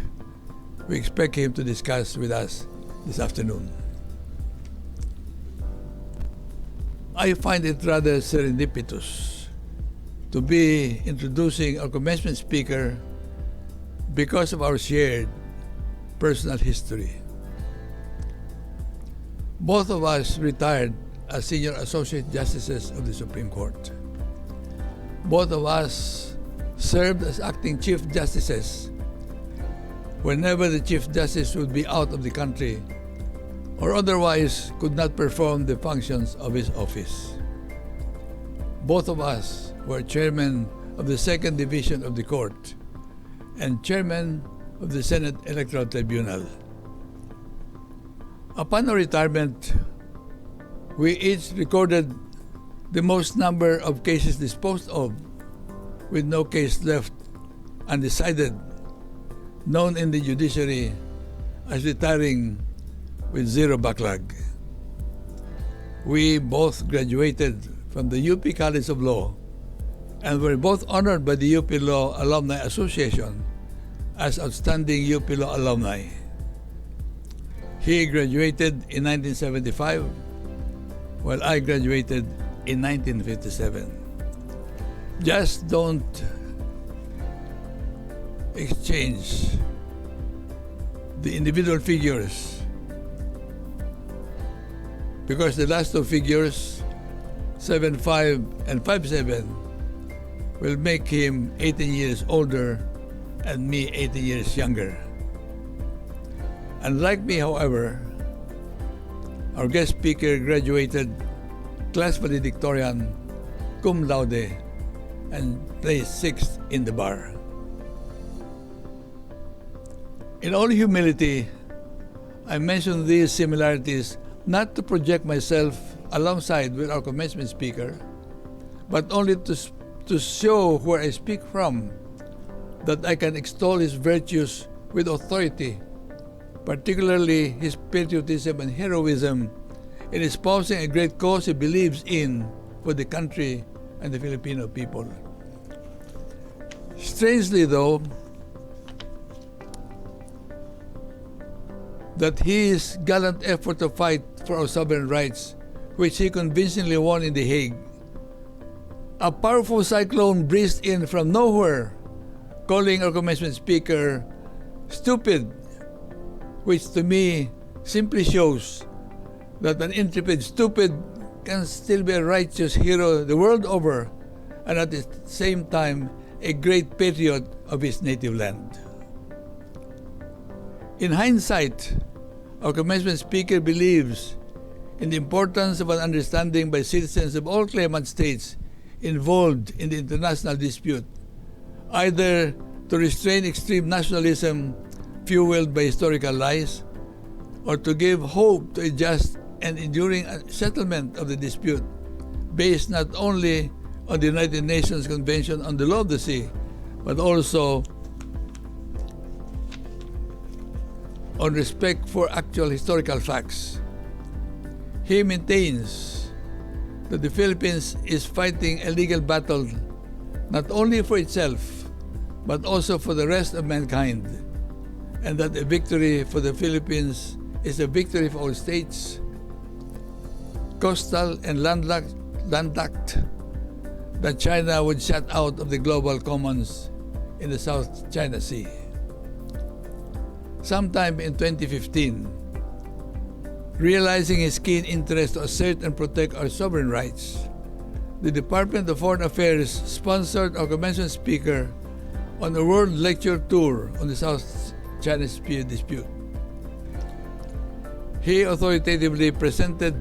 we expect him to discuss with us this afternoon. I find it rather serendipitous to be introducing our commencement speaker because of our shared personal history. Both of us retired as Senior Associate Justices of the Supreme Court. Both of us served as acting Chief Justices whenever the Chief Justice would be out of the country or otherwise could not perform the functions of his office. Both of us were Chairman of the Second Division of the Court and Chairman of the Senate Electoral Tribunal. Upon our retirement, we each recorded the most number of cases disposed of, with no case left undecided, known in the judiciary as retiring with zero backlog. We both graduated from the UP College of Law and were both honored by the UP Law Alumni Association as outstanding UP Law alumni. He graduated in 1975, while I graduated in 1957. Just don't exchange the individual figures, because the last two figures, 7'5" and 5'7", will make him 18 years older and me 18 years younger. Unlike me, however, our guest speaker graduated class valedictorian, cum laude, and placed 6th in the bar. In all humility, I mention these similarities not to project myself alongside with our commencement speaker, but only to show where I speak from, that I can extol his virtues with authority, particularly his patriotism and heroism in espousing a great cause he believes in for the country and the Filipino people. Strangely, though, that his gallant effort to fight for our sovereign rights, which he convincingly won in The Hague, a powerful cyclone breezed in from nowhere, calling our commencement speaker stupid, which to me simply shows that an intrepid stupid can still be a righteous hero the world over, and at the same time a great patriot of his native land. In hindsight, our commencement speaker believes in the importance of an understanding by citizens of all claimant states involved in the international dispute, either to restrain extreme nationalism fueled by historical lies, or to give hope to a just and enduring settlement of the dispute based not only on the United Nations Convention on the Law of the Sea, but also on respect for actual historical facts. He maintains that the Philippines is fighting a legal battle not only for itself, but also for the rest of mankind, and that a victory for the Philippines is a victory for all states, coastal and landlocked, that China would shut out of the global commons in the South China Sea. Sometime in 2015, realizing his keen interest to assert and protect our sovereign rights, the Department of Foreign Affairs sponsored our convention speaker on a world lecture tour on the South China Sea dispute. He authoritatively presented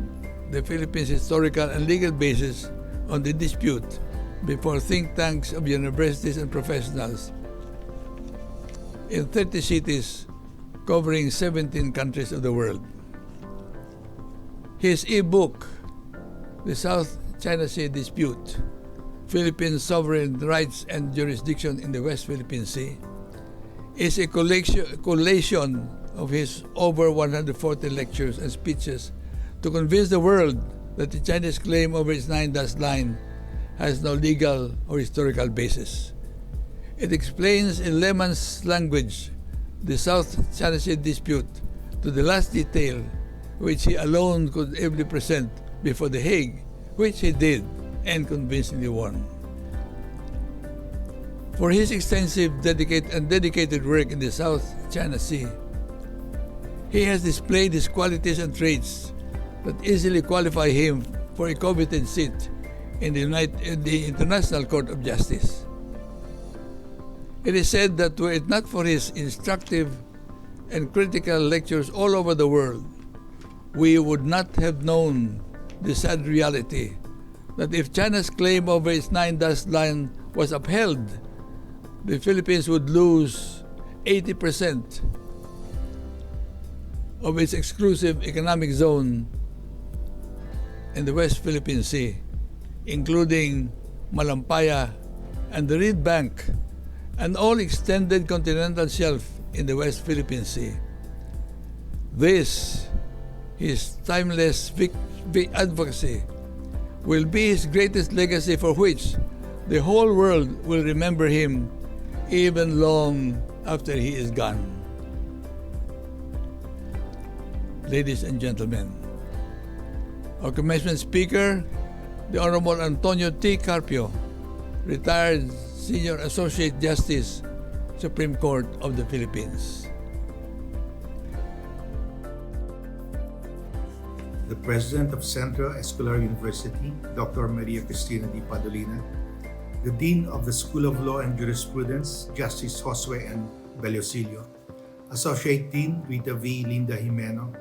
the Philippines' historical and legal basis on the dispute before think tanks of universities and professionals in 30 cities covering 17 countries of the world. His e-book, The South China Sea Dispute, Philippine Sovereign Rights and Jurisdiction in the West Philippine Sea, is a collation of his over 140 lectures and speeches to convince the world that the Chinese claim over its 9-dash line has no legal or historical basis. It explains in layman's language the South China Sea dispute to the last detail, which he alone could ably present before The Hague, which he did and convincingly won. For his extensive dedicated work in the South China Sea, he has displayed his qualities and traits that easily qualify him for a coveted seat in the International Court of Justice. It is said that were it not for his instructive and critical lectures all over the world, we would not have known the sad reality that if China's claim over its 9-dash line was upheld, the Philippines would lose 80% of its exclusive economic zone in the West Philippine Sea, including Malampaya and the Reed Bank, and all extended continental shelf in the West Philippine Sea. This, his timeless advocacy, will be his greatest legacy, for which the whole world will remember him even long after he is gone. Ladies and gentlemen, our commencement speaker, the Honorable Antonio T. Carpio, retired Senior Associate Justice, Supreme Court of the Philippines. The President of Centro, Escolar University, Dr. Maria Cristina D. Padolina, the Dean of the School of Law and Jurisprudence, Justice Josue N. Bellosillo, Associate Dean Rita V. Linda Jimeno,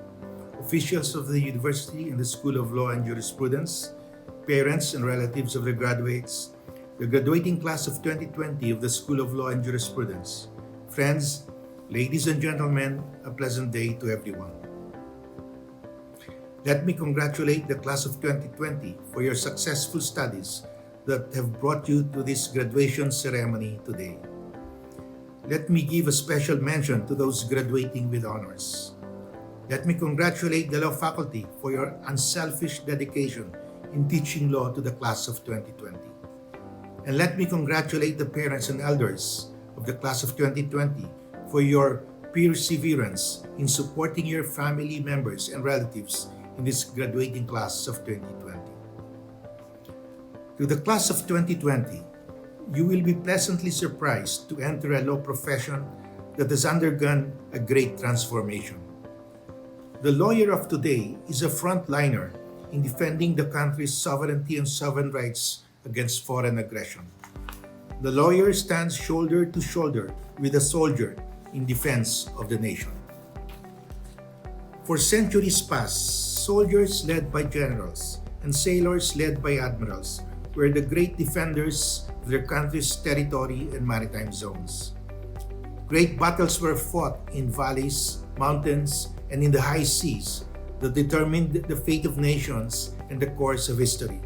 officials of the University and the School of Law and Jurisprudence, parents and relatives of the graduates, the graduating class of 2020 of the School of Law and Jurisprudence, friends, ladies and gentlemen, a pleasant day to everyone. Let me congratulate the class of 2020 for your successful studies that have brought you to this graduation ceremony today. Let me give a special mention to those graduating with honors. Let me congratulate the law faculty for your unselfish dedication in teaching law to the class of 2020. And let me congratulate the parents and elders of the class of 2020 for your perseverance in supporting your family members and relatives in this graduating class of 2020. To the class of 2020, you will be pleasantly surprised to enter a law profession that has undergone a great transformation. The lawyer of today is a frontliner in defending the country's sovereignty and sovereign rights against foreign aggression. The lawyer stands shoulder to shoulder with a soldier in defense of the nation. For centuries past, soldiers led by generals and sailors led by admirals were the great defenders of their country's territory and maritime zones. Great battles were fought in valleys, mountains, and in the high seas that determined the fate of nations and the course of history.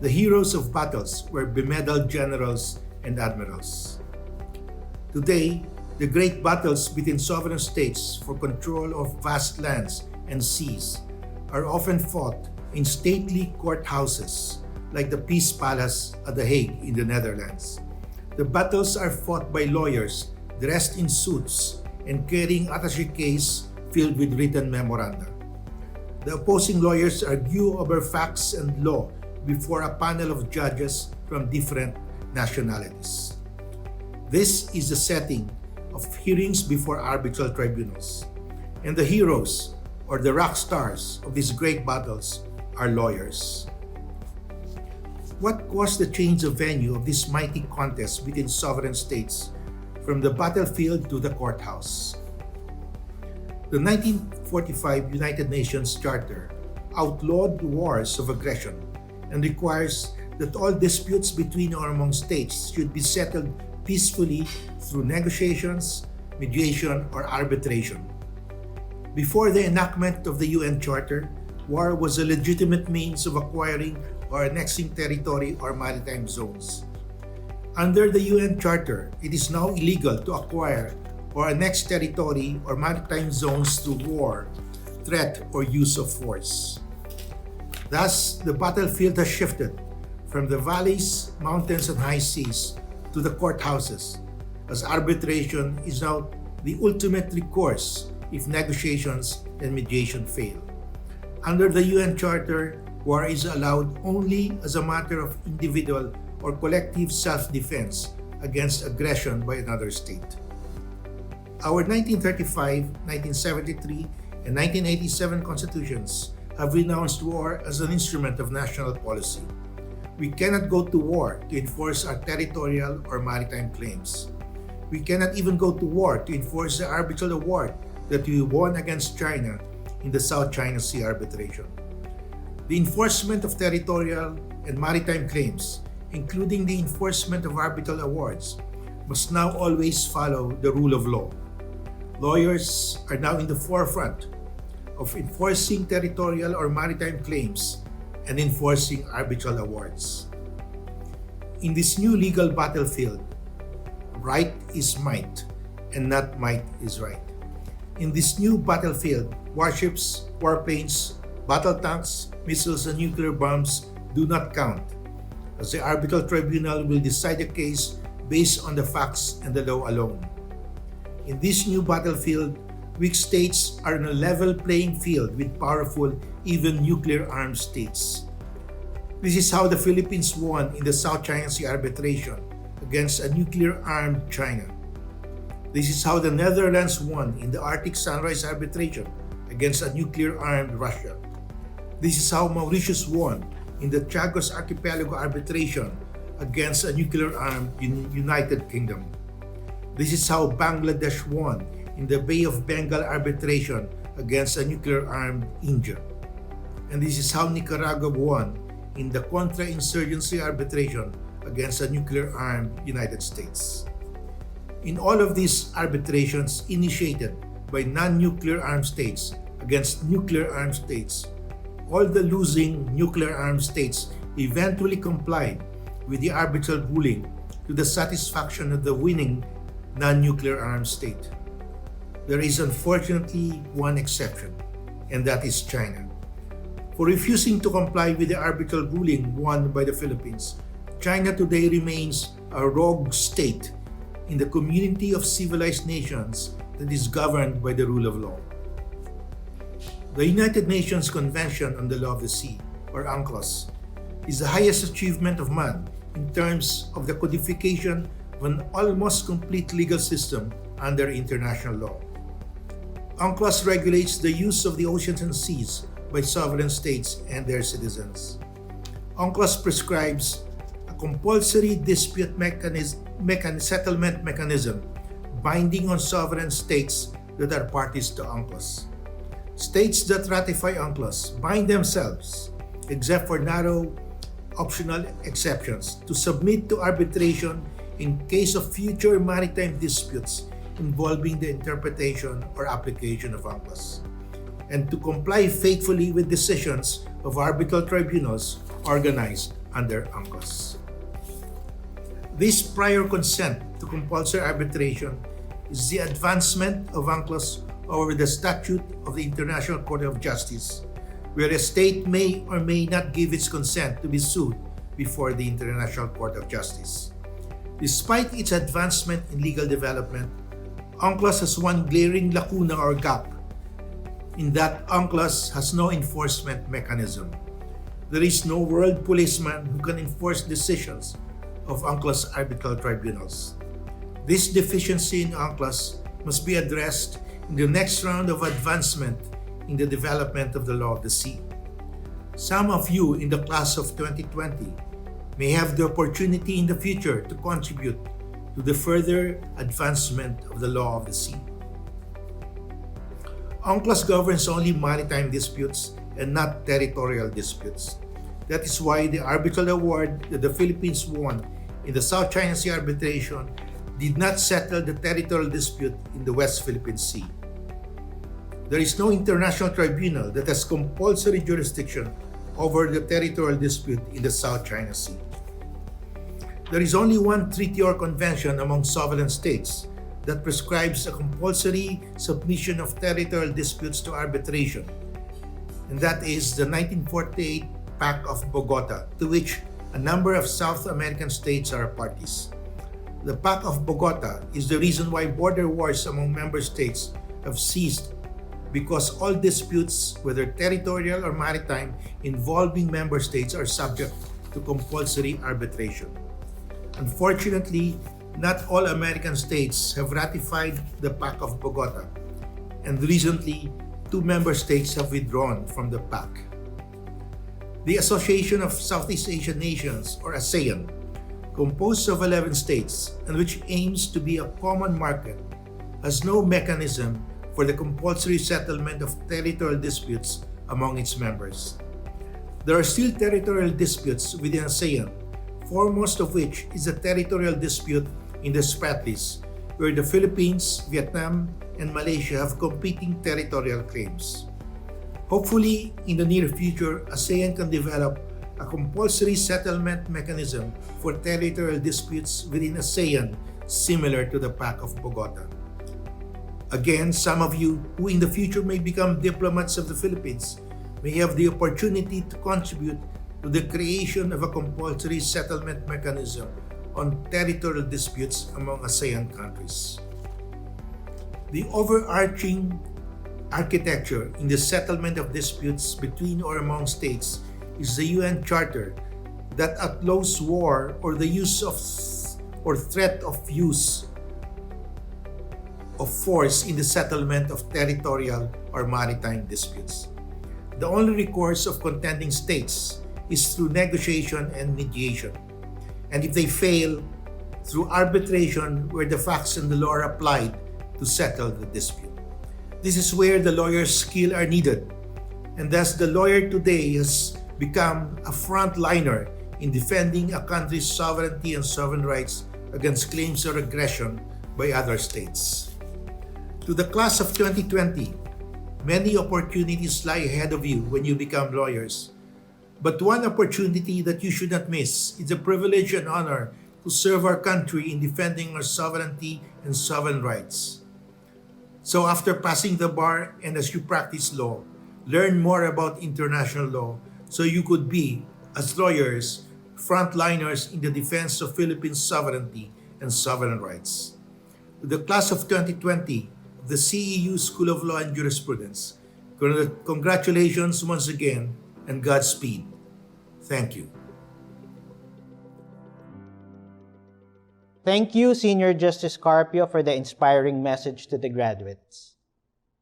The heroes of battles were bemedaled generals and admirals. Today, the great battles between sovereign states for control of vast lands and seas are often fought in stately courthouses like the Peace Palace at The Hague in the Netherlands. The battles are fought by lawyers dressed in suits and carrying attaché case filled with written memoranda. The opposing lawyers argue over facts and law before a panel of judges from different nationalities. This is the setting of hearings before arbitral tribunals, and the heroes or the rock stars of these great battles are lawyers. What caused the change of venue of this mighty contest between sovereign states from the battlefield to the courthouse? The 1945 United Nations Charter outlawed wars of aggression and requires that all disputes between or among states should be settled peacefully through negotiations, mediation, or arbitration. Before the enactment of the UN Charter, war was a legitimate means of acquiring or annexing territory or maritime zones. Under the UN Charter, it is now illegal to acquire or annex territory or maritime zones through war, threat, or use of force. Thus, the battlefield has shifted from the valleys, mountains, and high seas to the courthouses, as arbitration is now the ultimate recourse if negotiations and mediation fail. Under the UN Charter, war is allowed only as a matter of individual or collective self-defense against aggression by another state. Our 1935, 1973, and 1987 constitutions have renounced war as an instrument of national policy. We cannot go to war to enforce our territorial or maritime claims. We cannot even go to war to enforce the arbitral award that we won against China in the South China Sea arbitration. The enforcement of territorial and maritime claims, including the enforcement of arbitral awards, must now always follow the rule of law. Lawyers are now in the forefront of enforcing territorial or maritime claims and enforcing arbitral awards. In this new legal battlefield, right is might and not might is right. In this new battlefield, warships, warplanes, battle tanks, missiles, and nuclear bombs do not count, as the arbitral tribunal will decide the case based on the facts and the law alone. In this new battlefield, weak states are on a level playing field with powerful, even nuclear-armed states. This is how the Philippines won in the South China Sea arbitration against a nuclear-armed China. This is how the Netherlands won in the Arctic Sunrise arbitration against a nuclear-armed Russia. This is how Mauritius won in the Chagos Archipelago arbitration against a nuclear-armed United Kingdom. This is how Bangladesh won in the Bay of Bengal arbitration against a nuclear-armed India. And this is how Nicaragua won in the contra-insurgency arbitration against a nuclear-armed United States. In all of these arbitrations initiated by non-nuclear armed states against nuclear armed states, all the losing nuclear armed states eventually complied with the arbitral ruling to the satisfaction of the winning non-nuclear armed state. There is unfortunately one exception, and that is China. For refusing to comply with the arbitral ruling won by the Philippines, China today remains a rogue state in the community of civilized nations that is governed by the rule of law. The United Nations Convention on the Law of the Sea, or UNCLOS, is the highest achievement of man in terms of the codification of an almost complete legal system under international law. UNCLOS regulates the use of the oceans and seas by sovereign states and their citizens. UNCLOS prescribes a compulsory dispute settlement mechanism binding on sovereign states that are parties to UNCLOS. States that ratify UNCLOS bind themselves, except for narrow optional exceptions, to submit to arbitration in case of future maritime disputes involving the interpretation or application of UNCLOS, and to comply faithfully with decisions of arbitral tribunals organized under UNCLOS. This prior consent to compulsory arbitration is the advancement of UNCLOS over the statute of the International Court of Justice, where a state may or may not give its consent to be sued before the International Court of Justice. Despite its advancement in legal development, UNCLOS has one glaring lacuna or gap, in that UNCLOS has no enforcement mechanism. There is no world policeman who can enforce decisions of UNCLOS arbitral tribunals. This deficiency in UNCLOS must be addressed in the next round of advancement in the development of the law of the sea. Some of you in the class of 2020 may have the opportunity in the future to contribute to the further advancement of the law of the sea. UNCLOS governs only maritime disputes and not territorial disputes. That is why the arbitral award that the Philippines won in the South China Sea arbitration did not settle the territorial dispute in the West Philippine Sea. There is no international tribunal that has compulsory jurisdiction over the territorial dispute in the South China Sea. There is only one treaty or convention among sovereign states that prescribes a compulsory submission of territorial disputes to arbitration, and that is the 1948 Pact of Bogota, to which a number of South American states are parties. The Pact of Bogota is the reason why border wars among member states have ceased, because all disputes, whether territorial or maritime, involving member states are subject to compulsory arbitration. Unfortunately, not all American states have ratified the Pact of Bogota, and recently, 2 member states have withdrawn from the pact. The Association of Southeast Asian Nations, or ASEAN, composed of 11 states and which aims to be a common market, has no mechanism for the compulsory settlement of territorial disputes among its members. There are still territorial disputes within ASEAN, foremost of which is a territorial dispute in the Spratlys, where the Philippines, Vietnam, and Malaysia have competing territorial claims. Hopefully, in the near future, ASEAN can develop a compulsory settlement mechanism for territorial disputes within ASEAN similar to the Pact of Bogota. Again, some of you who in the future may become diplomats of the Philippines may have the opportunity to contribute to the creation of a compulsory settlement mechanism on territorial disputes among ASEAN countries. The overarching architecture in the settlement of disputes between or among states is the UN Charter that outlaws war or the use of or threat of use of force in the settlement of territorial or maritime disputes. The only recourse of contending states is through negotiation and mediation, and if they fail, through arbitration where the facts and the law are applied to settle the dispute. This is where the lawyer's skill are needed, and thus the lawyer today has become a frontliner in defending a country's sovereignty and sovereign rights against claims of aggression by other states. To the class of 2020, many opportunities lie ahead of you when you become lawyers. But one opportunity that you should not miss is the privilege and honor to serve our country in defending our sovereignty and sovereign rights. So after passing the bar and as you practice law, learn more about international law so you could be, as lawyers, frontliners in the defense of Philippine sovereignty and sovereign rights. To the class of 2020 of the CEU School of Law and Jurisprudence, congratulations once again and Godspeed. Thank you. Thank you, Senior Justice Carpio, for the inspiring message to the graduates.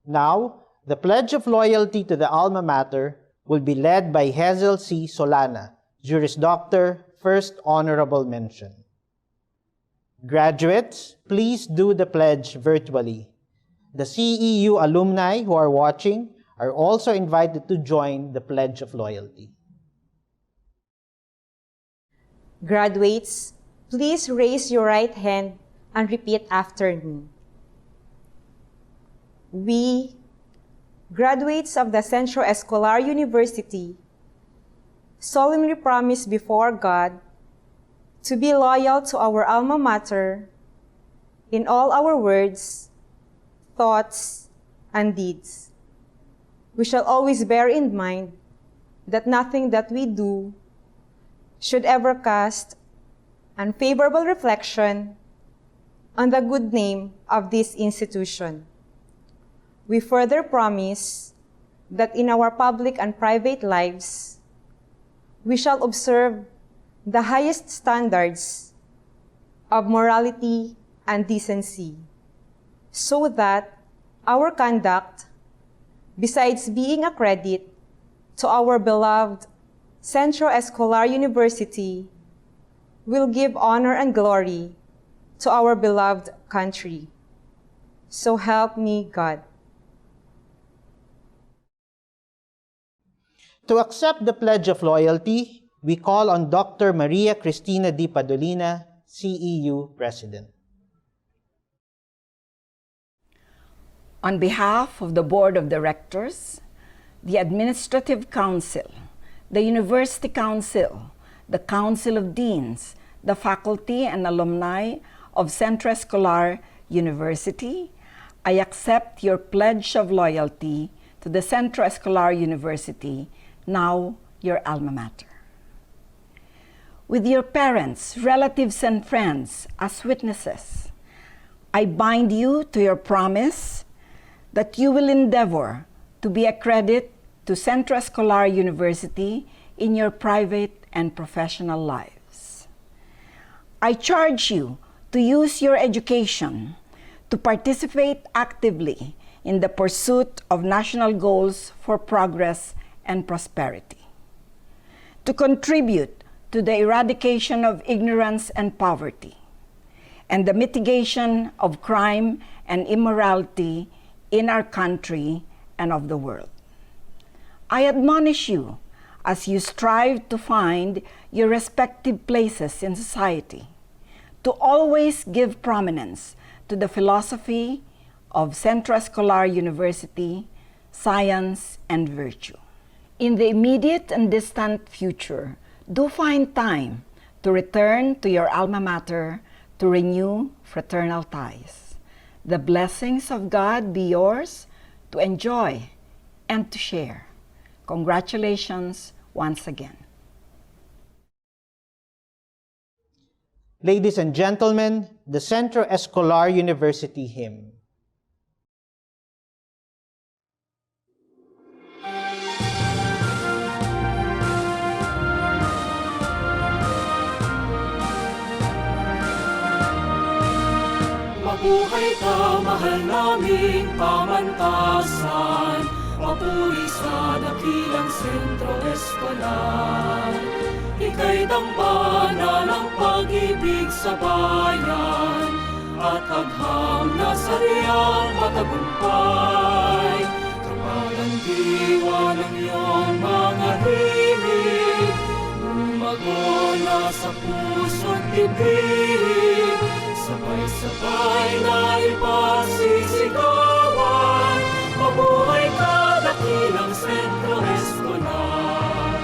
Now, the Pledge of Loyalty to the Alma Mater will be led by Hazel C. Solana, Juris Doctor, First Honorable Mention. Graduates, please do the pledge virtually. The CEU alumni who are watching are also invited to join the Pledge of Loyalty. Graduates, please raise your right hand and repeat after me. We, graduates of the Centro Escolar University, solemnly promise before God to be loyal to our alma mater in all our words, thoughts, and deeds. We shall always bear in mind that nothing that we do should ever cast unfavorable reflection on the good name of this institution. We further promise that in our public and private lives, we shall observe the highest standards of morality and decency, so that our conduct, besides being a credit to our beloved Centro Escolar University, will give honor and glory to our beloved country. So help me God. To accept the Pledge of Loyalty, we call on Dr. Maria Cristina D. Padolina, CEU President. On behalf of the Board of Directors, the Administrative Council, the University Council, the Council of Deans, the faculty and alumni of Centro Escolar University, I accept your pledge of loyalty to the Centro Escolar University, now your alma mater. With your parents, relatives, and friends as witnesses, I bind you to your promise that you will endeavor to be a credit to Centro Escolar University in your private and professional lives. I charge you to use your education to participate actively in the pursuit of national goals for progress and prosperity, to contribute to the eradication of ignorance and poverty, and the mitigation of crime and immorality in our country and of the world. I admonish you as you strive to find your respective places in society, to always give prominence to the philosophy of Centro Escolar University, science and virtue. In the immediate and distant future, do find time to return to your alma mater to renew fraternal ties. The blessings of God be yours to enjoy and to share. Congratulations once again. Ladies and gentlemen, the Centro Escolar University hymn. Mabuhay ka, mahal naming pamantasan, mapuri sa dakilang Centro Escolar. Ika'y dambana ng pag-ibig sa bayan, at agham na sa riyang matagumpay. Kapag ang diwa ng iyong mga himig, umagona sa puso't ibig, sabay-sabay na ipasisigawan. Mabuhay ka, dakilang Centro Escolar.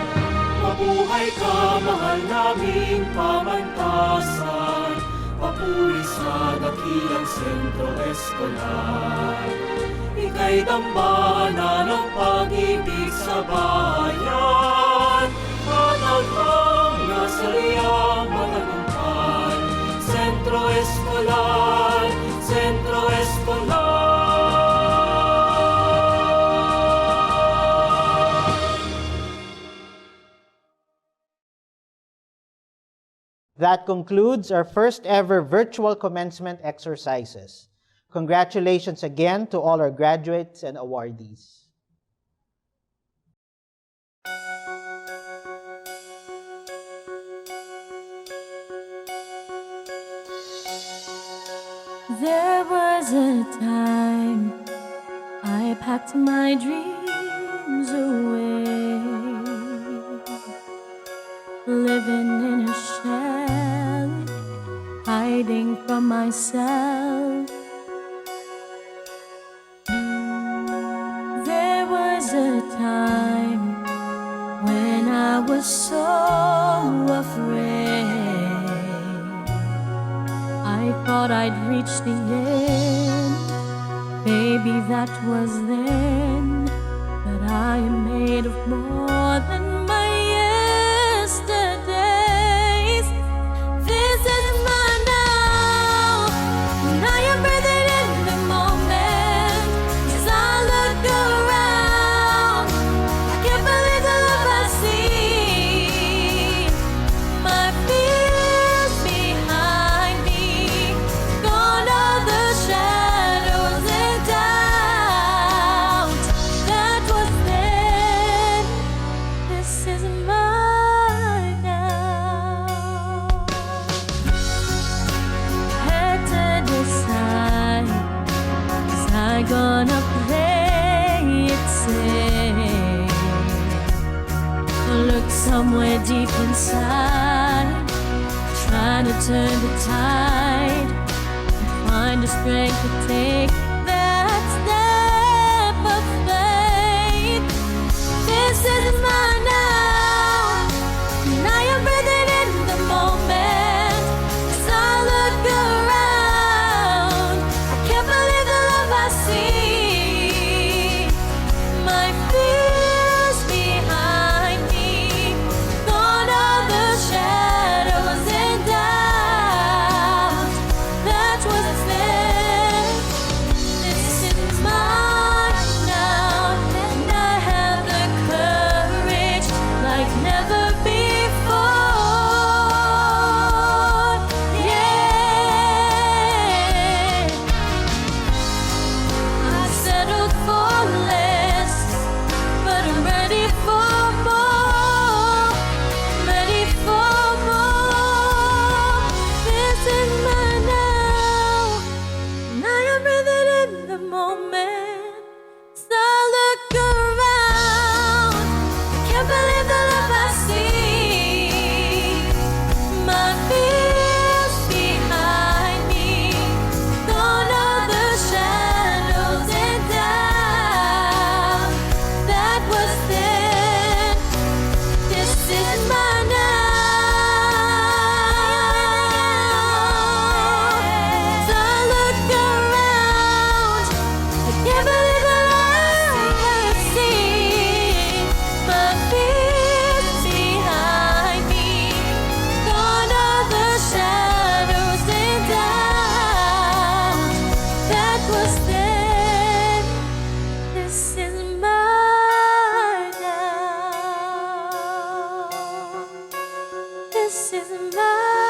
Mabuhay ka, mahal naming pamantasan, papuri sa dakilang Centro Escolar. Ika'y dambana ng pag-ibig sa bayan, at agham na sa riyang matagumpay. Centro Escolar, Centro Escolar. That concludes our first ever virtual commencement exercises. Congratulations again to all our graduates and awardees. There was a time I packed my dreams away, living in a shell, hiding from myself. There was a time when I was so afraid, I thought I'd reach the end. Baby, that was then, but I am made of more than my yesterdays. This is my now, deep inside, trying to turn the tide, find the strength to take that step of faith. This is mine now, and I am breathing in the moment. As I look around, I can't believe the love I see. My fears behind me, gone are the shadows and doubt that was there. This is mine now, and I have the courage like never before. Yeah, I settled for less, but I'm ready for more. Ready for more. This is mine now, and I am breathing in the moment. So look around, I can't believe the love I see. My fears behind me, gone are the shadows and doubt that was there. This is mine now. As I look around, I can't believe the love I see. My fears behind me, gone are the shadows and doubt that was there. This is mine now. This is mine.